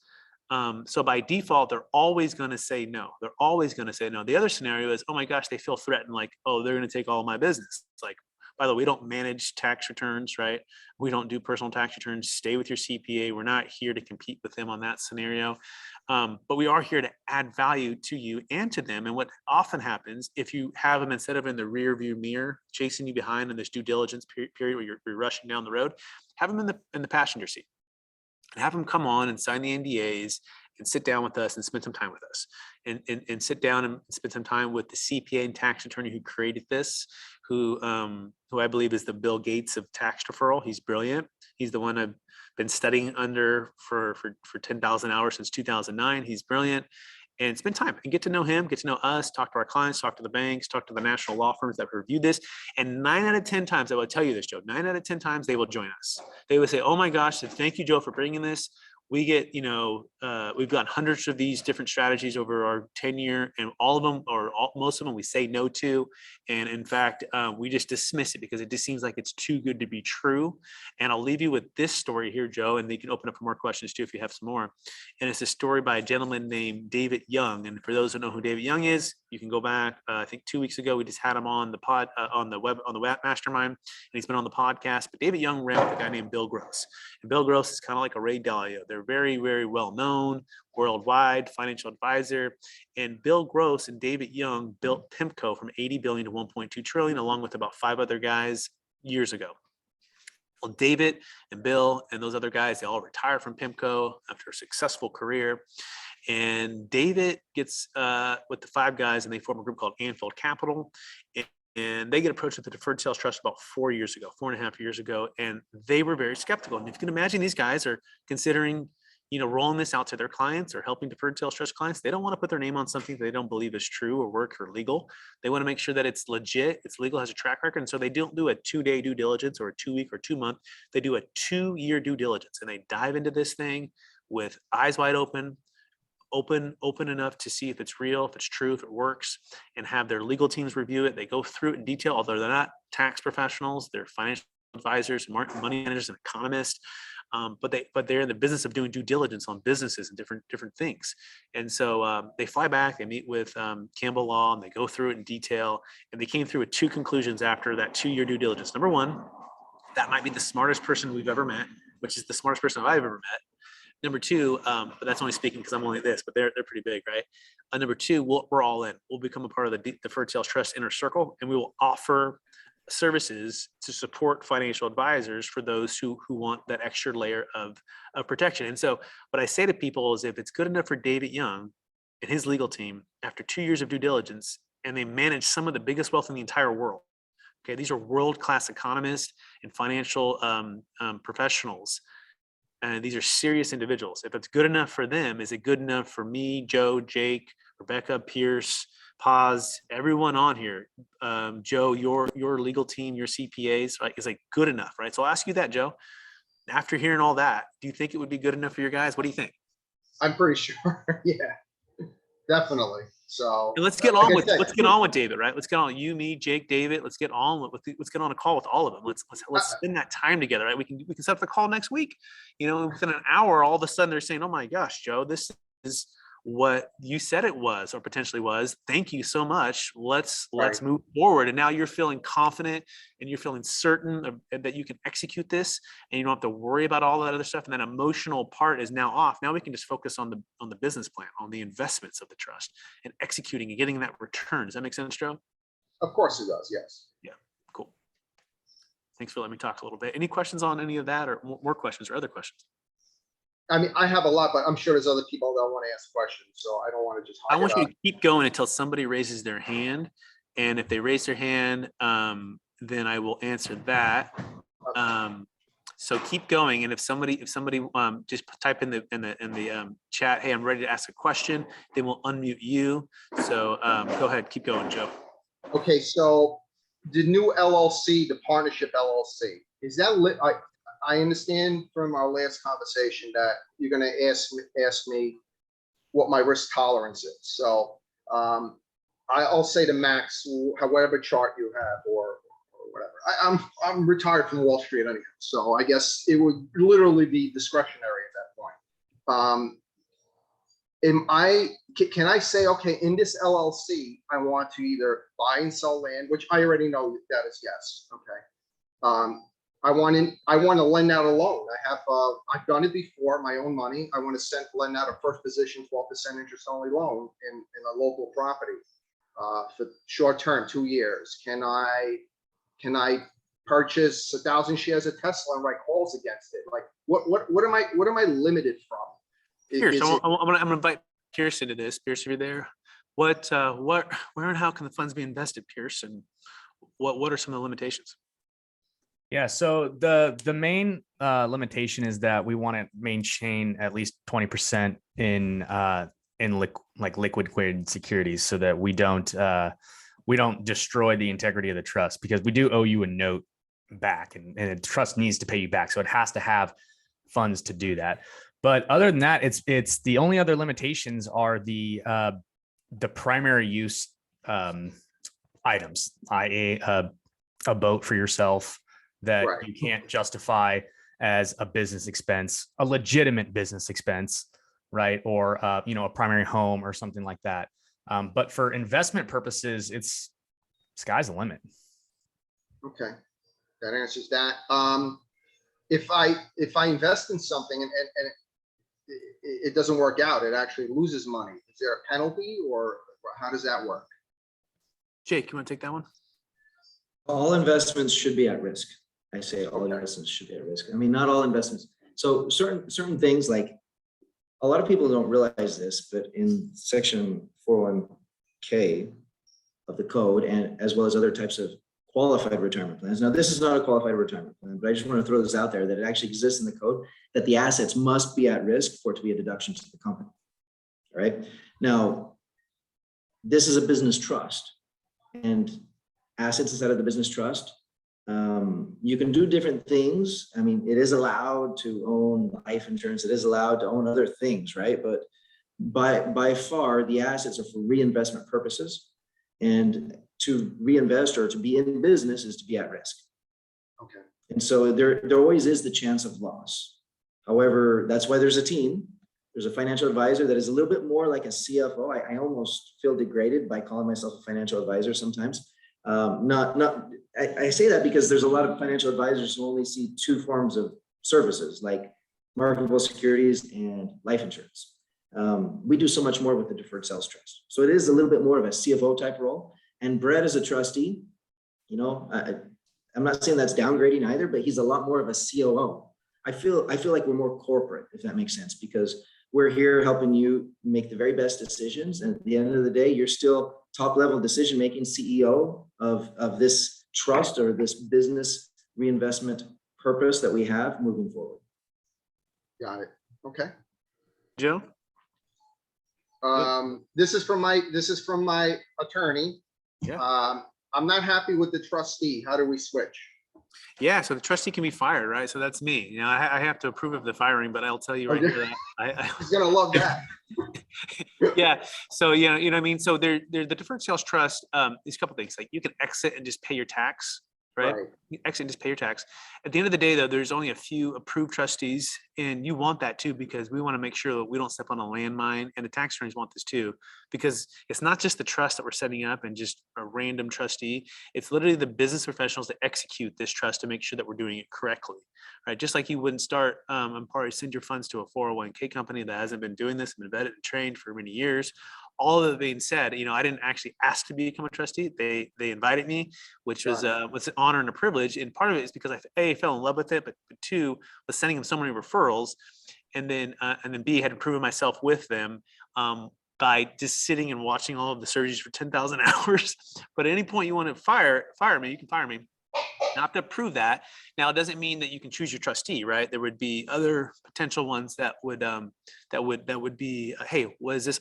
So by default, they're always going to say no. They're always going to say no. The other scenario is, oh my gosh, they feel threatened. Like, oh, they're going to take all my business. It's like, by the way, we don't manage tax returns, right? We don't do personal tax returns. Stay with your CPA. We're not here to compete with them on that scenario. But we are here to add value to you and to them. And what often happens, if you have them instead of in the rear view mirror, chasing you behind in this due diligence period where you're rushing down the road, have them in the passenger seat, and have them come on and sign the NDAs and sit down with us and spend some time with us, and sit down and spend some time with the CPA and tax attorney who created this, who I believe is the Bill Gates of tax deferral. He's brilliant. He's the one I've been studying under for 10,000 hours since 2009. He's brilliant. And spend time and get to know him, get to know us, talk to our clients, talk to the banks, talk to the national law firms that review this. And 9 out of 10 times, I will tell you this, Joe, 9 out of 10 times they will join us. They would say, oh my gosh, thank you, Joe, for bringing this. We get, we've got hundreds of these different strategies over our tenure, and all of them, or most of them, we say no to. And in fact, we just dismiss it because it just seems like it's too good to be true. And I'll leave you with this story here, Joe, and you can open up for more questions too if you have some more. And it's a story by a gentleman named David Young. And for those who know who David Young is, you can go back. I think 2 weeks ago, we just had him on the pod, on the web Mastermind, and he's been on the podcast. But David Young ran with a guy named Bill Gross. And Bill Gross is kind of like a Ray Dalio. They're very, very well known worldwide financial advisor. And Bill Gross and David Young built PIMCO from 80 billion to 1.2 trillion, along with about 5 other guys years ago. Well, David and Bill and those other guys, they all retired from PIMCO after a successful career. And David gets with the 5 guys, and they form a group called Untitled Capital. And they get approached with the Deferred Sales Trust about 4.5 years ago. And they were very skeptical. And if you can imagine, these guys are considering, rolling this out to their clients or helping Deferred Sales Trust clients. They don't want to put their name on something they don't believe is true or work or legal. They want to make sure that it's legit, it's legal, has a track record. And so they don't do a 2-day due diligence or a 2-week or 2-month. They do a 2-year due diligence, and they dive into this thing with eyes wide open enough to see if it's real, if it's true, if it works, and have their legal teams review it. They go through it in detail, although they're not tax professionals, they're financial advisors, money managers, and economists. But they're in the business of doing due diligence on businesses and different things. And so they fly back, they meet with Campbell Law, and they go through it in detail. And they came through with 2 conclusions after that 2-year due diligence. Number one, that might be the smartest person we've ever met, which is the smartest person I've ever met. Number 2, but that's only speaking because I'm only this, but they're pretty big, right? Number 2, we're all in. We'll become a part of the Deferred Sales Trust inner circle, and we will offer services to support financial advisors for those who want that extra layer of protection. And so what I say to people is, if it's good enough for David Young and his legal team after 2 years of due diligence, and they manage some of the biggest wealth in the entire world, okay, these are world-class economists and financial professionals, And these are serious individuals. If it's good enough for them, is it good enough for me, Joe, Jake, Rebecca, Pierce, Paz, everyone on here? Joe, your legal team, your CPAs, right? Is like good enough, right? So I'll ask you that, Joe. After hearing all that, do you think it would be good enough for your guys? What do you think? I'm pretty sure. Yeah, definitely. So And let's get on with David, right? Let's get on you, me, Jake, David. Let's get on let's get on a call with all of them. Let's spend that time together, right? We can set up the call next week. You know, within an hour, all of a sudden they're saying, "Oh my gosh, Joe, this is what you said it was or potentially was. Thank you so much. Let's move forward." And now you're feeling confident and you're feeling certain that you can execute this, and you don't have to worry about all that other stuff. And that emotional part is now off. Now we can just focus on the business plan, on the investments of the trust, and executing and getting that return. Does that make sense, Joe? of course it does. Yes. Yeah, cool. Thanks for letting me talk a little bit. Any questions on any of that, or more questions or other questions? I mean, I have a lot, but I'm sure there's other people that want to ask questions, so I don't want to just. I want you to keep going until somebody raises their hand. And if they raise their hand, then I will answer that. So keep going. And if somebody just type in the chat, "Hey, I'm ready to ask a question," then we'll unmute you. So go ahead, keep going, Joe. Okay, so the new LLC, the partnership LLC, is that lit? I understand from our last conversation that you're going to ask me what my risk tolerance is. So I'll say the max, however chart you have, or whatever. I'm retired from Wall Street anyhow, so I guess it would literally be discretionary at that point. Can I say, okay, in this LLC, I want to either buy and sell land, which I already know that is yes. Okay. I want to lend out a loan. I've done it before, my own money. I want to lend out a first position 12% interest only loan in a local property for short term, 2 years. Can I purchase 1,000 shares of Tesla and write calls against it? Like what am I limited from? Pierce, I'm gonna invite Pierce into this. Pierce, if you're there, where and how can the funds be invested, Pierce, and what are some of the limitations? Yeah, so the main limitation is that we want to maintain at least 20% in liquid securities, so that we don't destroy the integrity of the trust, because we do owe you a note back, and the trust needs to pay you back, so it has to have funds to do that. But other than that, it's the only other limitations are the primary use items, i.e. a boat for yourself that you can't justify as a business expense, a legitimate business expense, right? Or a primary home or something like that. But for investment purposes, it's sky's the limit. Okay, that answers that. If I invest in something and it doesn't work out, it actually loses money, is there a penalty, or how does that work? Jake, you want to take that one? All investments should be at risk. I say all investments should be at risk. I mean, not all investments. So certain things, like a lot of people don't realize this, but in section 401k of the code, and as well as other types of qualified retirement plans. Now, this is not a qualified retirement plan, but I just want to throw this out there that it actually exists in the code, that the assets must be at risk for it to be a deduction to the company. All right. Now, this is a business trust, and assets inside of the business trust, you can do different things. I mean, it is allowed to own life insurance. It is allowed to own other things, right? But by far, the assets are for reinvestment purposes, and to reinvest or to be in business is to be at risk. Okay. And so there always is the chance of loss. However, that's why there's a team. There's a financial advisor that is a little bit more like a CFO. I almost feel degraded by calling myself a financial advisor sometimes. I say that because there's a lot of financial advisors who only see two forms of services, like marketable securities and life insurance. We do so much more with the Deferred Sales Trust. So it is a little bit more of a CFO type role. And Brett is a trustee. You know, I'm not saying that's downgrading either, but he's a lot more of a COO. I feel like we're more corporate, if that makes sense, because we're here helping you make the very best decisions. And at the end of the day, you're still top level decision making CEO of this trust or this business reinvestment purpose that we have moving forward. Got it. Okay. Joe? This is from my attorney. Yeah. I'm not happy with the trustee. How do we switch? Yeah, so the trustee can be fired, right? So that's me. You know, I have to approve of the firing, but I'll tell you right Okay. here that He's gonna love that. yeah. So you know what I mean. So the deferred sales trust. These couple things, like you can exit and just pay your tax, right? Right. You exit and just pay your tax. At the end of the day, though, there's only a few approved trustees, and you want that too because we want to make sure that we don't step on a landmine, and the tax attorneys want this too because it's not just the trust that we're setting up and just a random trustee. It's literally the business professionals that execute this trust to make sure that we're doing it correctly, right? Just like you wouldn't start and probably send your funds to a 401k company that hasn't been doing this and been vetted and trained for many years. All of that being said, you know, I didn't actually ask to become a trustee. They invited me, which was an honor and a privilege. And part of it is because I fell in love with it, but two was sending them so many referrals, and then B, had proven myself with them by just sitting and watching all of the surgeries for 10,000 hours. But at any point you want to fire me, you can fire me. Not to prove that. Now, it doesn't mean that you can choose your trustee, right? There would be other potential ones that would be, hey,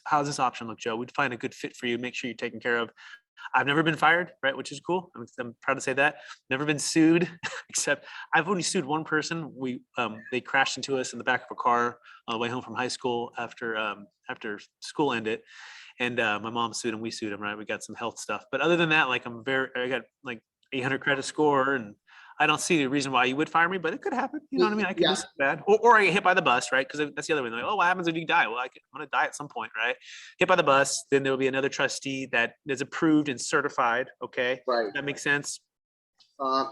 how's this option look, Joe? We'd find a good fit for you, make sure you're taken care of. I've never been fired, right? Which is cool. I'm proud to say that. Never been sued, except I've only sued one person. They crashed into us in the back of a car on the way home from high school after school ended. And my mom sued him, we sued him, right? We got some health stuff. But other than that, like I got like 800 credit score, and I don't see the reason why you would fire me, but it could happen. You know what I mean? I could do something bad, or I get hit by the bus, right? Because that's the other way. Like, oh, what happens if you die? Well, I'm going to die at some point, right? Hit by the bus, then there will be another trustee that is approved and certified. Okay, Right. that makes sense.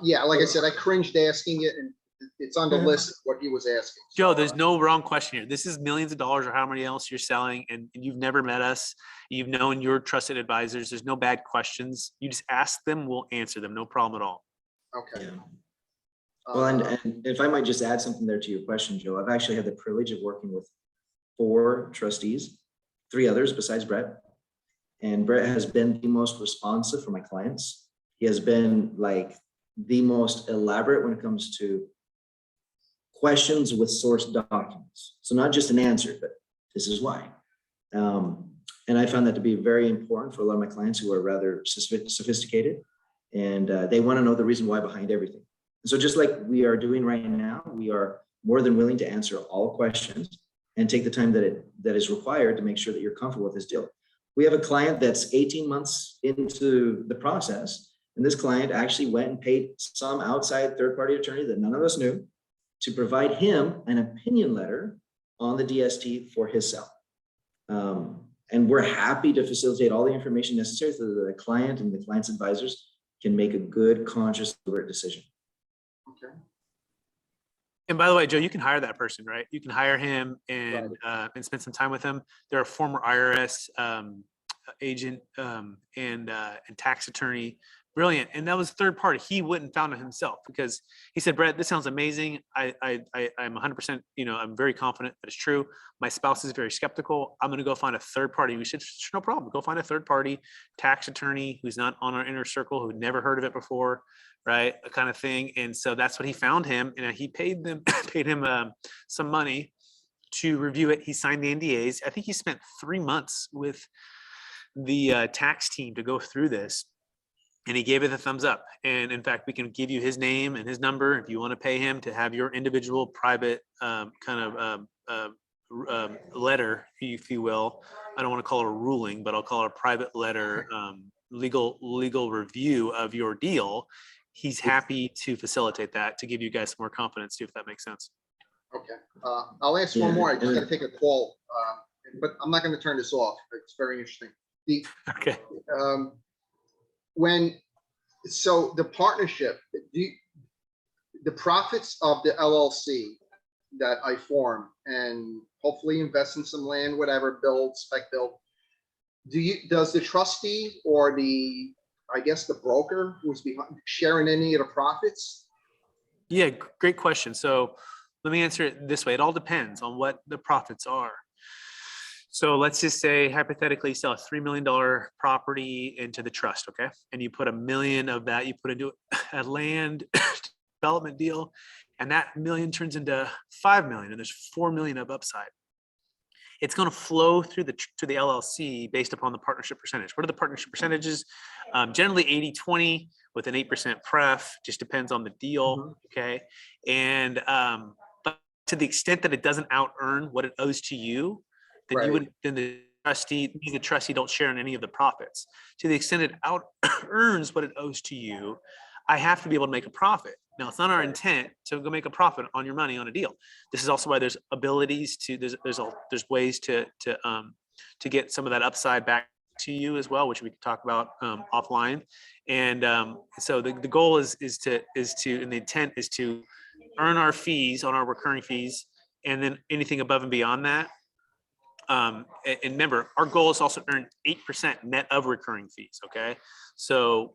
Yeah, like I said, I cringed asking it, and it's on the list of what he was asking. Joe, there's no wrong question here. This is millions of dollars or how many else you're selling, and you've never met us. You've known your trusted advisors. There's no bad questions. You just ask them, we'll answer them. No problem at all. Okay. Yeah. Well, and if I might just add something there to your question, Joe, I've actually had the privilege of working with 4 trustees, 3 others besides Brett. And Brett has been the most responsive for my clients. He has been like the most elaborate when it comes to questions with source documents. So not just an answer, but this is why. And I found that to be very important for a lot of my clients who are rather sophisticated, and they want to know the reason why behind everything. So just like we are doing right now, we are more than willing to answer all questions and take the time that is required to make sure that you're comfortable with this deal. We have a client that's 18 months into the process, and this client actually went and paid some outside third-party attorney that none of us knew to provide him an opinion letter on the DST for his sale. And we're happy to facilitate all the information necessary so that the client and the client's advisors can make a good, conscious, deliberate decision. Okay. And by the way, Joe, you can hire that person, right? You can hire him and spend some time with him. They're a former IRS agent and tax attorney. Brilliant. And that was third party. He wouldn't found it himself because he said, Brett, this sounds amazing. I'm 100%, I'm very confident that it's true. My spouse is very skeptical. I'm going to go find a third party. We should, no problem. Go find a third party tax attorney who's not on our inner circle, who never heard of it before, right? A kind of thing. And so that's what he found him. And he paid him some money to review it. He signed the NDAs. I think he spent 3 months with the tax team to go through this. And he gave it a thumbs up. And in fact, we can give you his name and his number if you want to pay him to have your individual private letter, if you will. I don't want to call it a ruling, but I'll call it a private letter, legal review of your deal. He's happy to facilitate that to give you guys some more confidence too, if that makes sense. Okay. I'll ask one more. I just got to take a call, but I'm not going to turn this off. It's very interesting. Okay. So the partnership, the profits of the LLC that I form and hopefully invest in some land, whatever, spec build, does the trustee or the broker who's behind sharing any of the profits? Yeah, great question. So let me answer it this way. It all depends on what the profits are. So let's just say hypothetically you sell a $3 million property into the trust, okay? And you put $1 million of that, you put into a land development deal, and that million turns into 5 million, and there's 4 million of upside. It's going to flow through to the LLC based upon the partnership percentage. What are the partnership percentages? Generally 80-20 with an 8% pref, just depends on the deal. Okay. And, but to the extent that it doesn't out earn what it owes to you, then you would, then the trustee don't share in any of the profits. To the extent it out earns what it owes to you, I have to be able to make a profit. Now, it's not our intent to go make a profit on your money on a deal. This is also why there's abilities to, there's ways to get some of that upside back to you as well, which we can talk about offline. And so the goal is to, and the intent is to earn our fees on our recurring fees, and then anything above and beyond that. And remember, our goal is also to earn 8% net of recurring fees. Okay. So,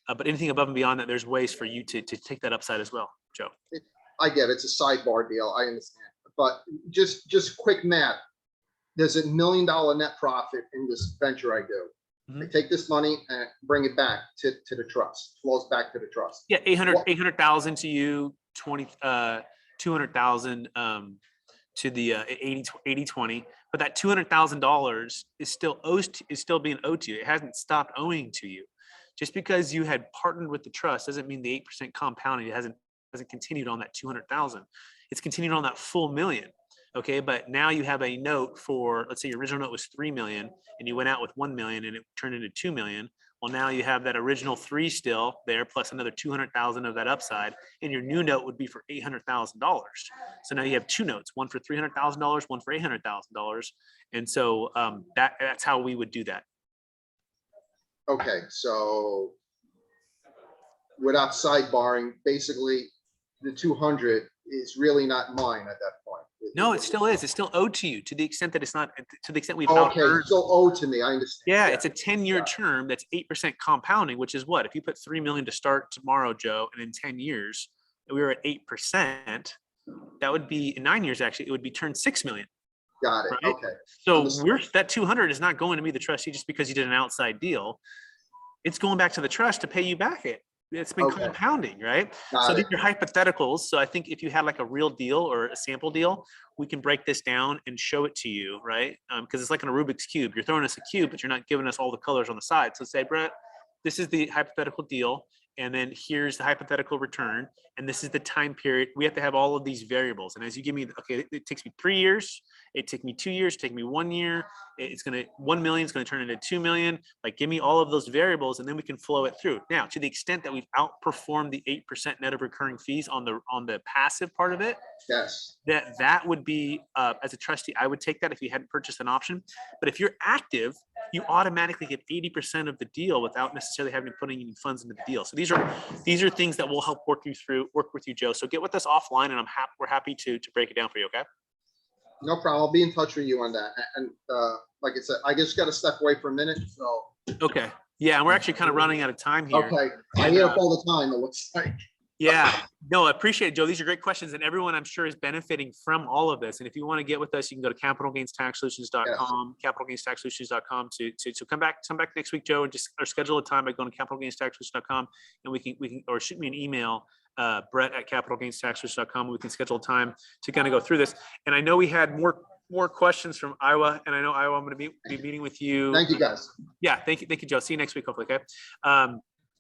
but anything above and beyond that, there's ways for you to take that upside as well, Joe. I get it. It's a sidebar deal. I understand. But just quick math. There's $1 million net profit in this venture I do. I take this money and bring it back to the trust, flows back to the trust. Yeah, 800,000 to you, 200,000 to the 80-20. But that $200,000 is still being owed to you. It hasn't stopped owing to you. Just because you had partnered with the trust doesn't mean the 8% compounding hasn't continued on that 200,000. It's continued on that full million. Okay, but now you have a note for, let's say your original note was 3 million and you went out with 1 million and it turned into 2 million. Well, now you have that original 3 still there, plus another 200,000 of that upside, and your new note would be for $800,000. So now you have 2 notes, one for $300,000, one for $800,000. And so that's how we would do that. Okay, so without sidebarring, basically the 200 is really not mine at that point. No, it still is. It's still owed to you to the extent that it's not, to the extent we've Okay, out-earned. still owed to me. I understand. Yeah, it's a 10-year term that's 8% compounding, which is what? If you put 3 million to start tomorrow, Joe, and in 10 years, we were at 8%, that would be in 9 years, actually, it would be turned 6 million. Got it. Right? Okay. So Understood. that 200 is not going to be the trustee just because you did an outside deal. It's going back to the trust to pay you back it. It's been Okay. compounding, right? Got So it. these are hypotheticals. So I think if you had like a real deal or a sample deal, we can break this down and show it to you, right? Because it's like in a Rubik's Cube. You're throwing us a cube, but you're not giving us all the colors on the side. So say, Brett, this is the hypothetical deal. And then here's the hypothetical return. And this is the time period. We have to have all of these variables. And as you give me, okay, it takes me 3 years. It takes me 2 years, take me 1 year. It's going to, 1 million is going to turn into 2 million. Like, give me all of those variables and then we can flow it through. Now, to the extent that we've outperformed the 8% net of recurring fees on the passive part of it, Yes. that would be, as a trustee, I would take that if you hadn't purchased an option. But if you're active, you automatically get 80% of the deal without necessarily having to put any funds into the deal. So these are things that will help work with you, Joe. So get with us offline, and we're happy to break it down for you. Okay. No problem. I'll be in touch with you on that. And like I said, I just got to step away for a minute. So. Okay. Yeah, and we're actually kind of running out of time here. Okay. I hear up all the time. It looks like. Yeah, no, I appreciate it, Joe. These are great questions, and everyone I'm sure is benefiting from all of this. And if you want to get with us, you can go to capitalgainstaxsolutions.com, capitalgainstaxsolutions.com to come back next week, Joe, and just or schedule a time by going to capitalgainstaxsolutions.com, and we can or shoot me an email, Brett@capitalgainstaxsolutions.com. We can schedule a time to kind of go through this. And I know we had more questions from Iowa, and I know Iowa, I'm going to be meeting with you. Thank you, guys. Yeah, thank you, Joe. See you next week, hopefully. Okay.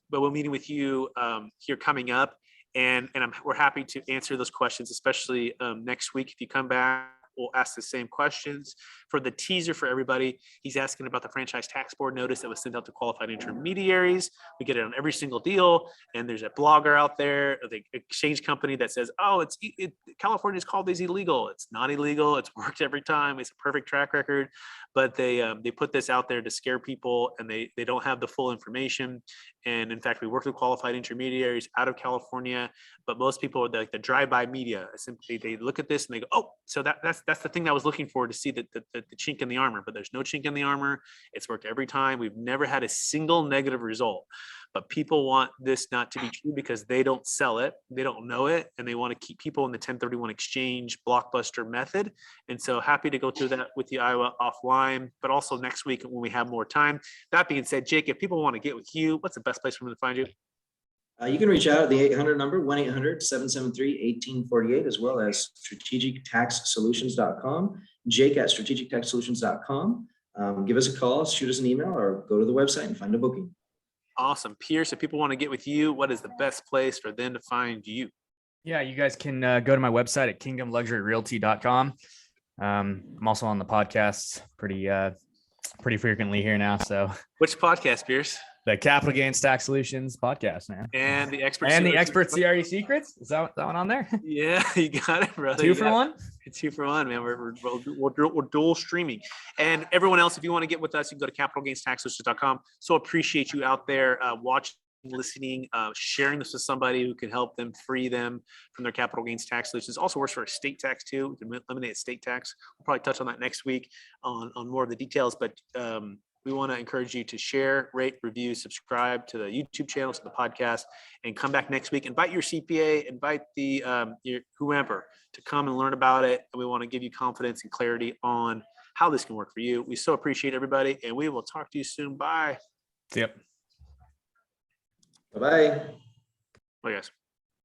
But we're meeting with you here coming up, and we're happy to answer those questions, especially next week. If you come back, we'll ask the same questions. For the teaser for everybody, he's asking about the franchise tax board notice that was sent out to qualified intermediaries. We get it on every single deal, and there's a blogger out there, the exchange company that says, oh, California's called these illegal. It's not illegal. It's worked every time. It's a perfect track record. But they put this out there to scare people, and they don't have the full information. And in fact, we work with qualified intermediaries out of California, but most people, like the drive-by media, simply they look at this and they go, oh, so that's the thing that I was looking for, to see the chink in the armor. But there's no chink in the armor. It's worked every time. We've never had a single negative result. But people want this not to be true because they don't sell it, they don't know it, and they want to keep people in the 1031 exchange blockbuster method. And so happy to go through that with you, Iowa, offline, but also next week when we have more time. That being said, Jake, if people want to get with you, what's the best place for them to find you? You can reach out at the 800 number, 1-800-773-1848, as well as strategictaxsolutions.com, jake@strategictaxsolutions.com. Give us a call, shoot us an email, or go to the website and find a booking. Awesome. Pierce, if people want to get with you, what is the best place for them to find you? Yeah, you guys can go to my website at kingdomluxuryrealty.com. I'm also on the podcasts pretty frequently here now. So Which podcast, Pierce? the Capital Gains Tax Solutions podcast, man. And the expert And the CRE expert CRE secrets. Is that one on there? Yeah, you got it, brother. Two You for got it. one. It's 2 for 1, man. We're dual streaming. And everyone else, if you want to get with us, you can go to capitalgainstaxsolutions.com. So appreciate you out there watching, listening, sharing this with somebody who can help them, free them from their capital gains tax solutions. Also works for estate tax too. We can eliminate estate tax. We'll probably touch on that next week on more of the details, but we want to encourage you to share, rate, review, subscribe to the YouTube channel, to the podcast, and come back next week. Invite your CPA, invite the your whoever to come and learn about it. And we want to give you confidence and clarity on how this can work for you. We so appreciate everybody, and we will talk to you soon. Bye. Yep. Bye-bye. Bye, guys.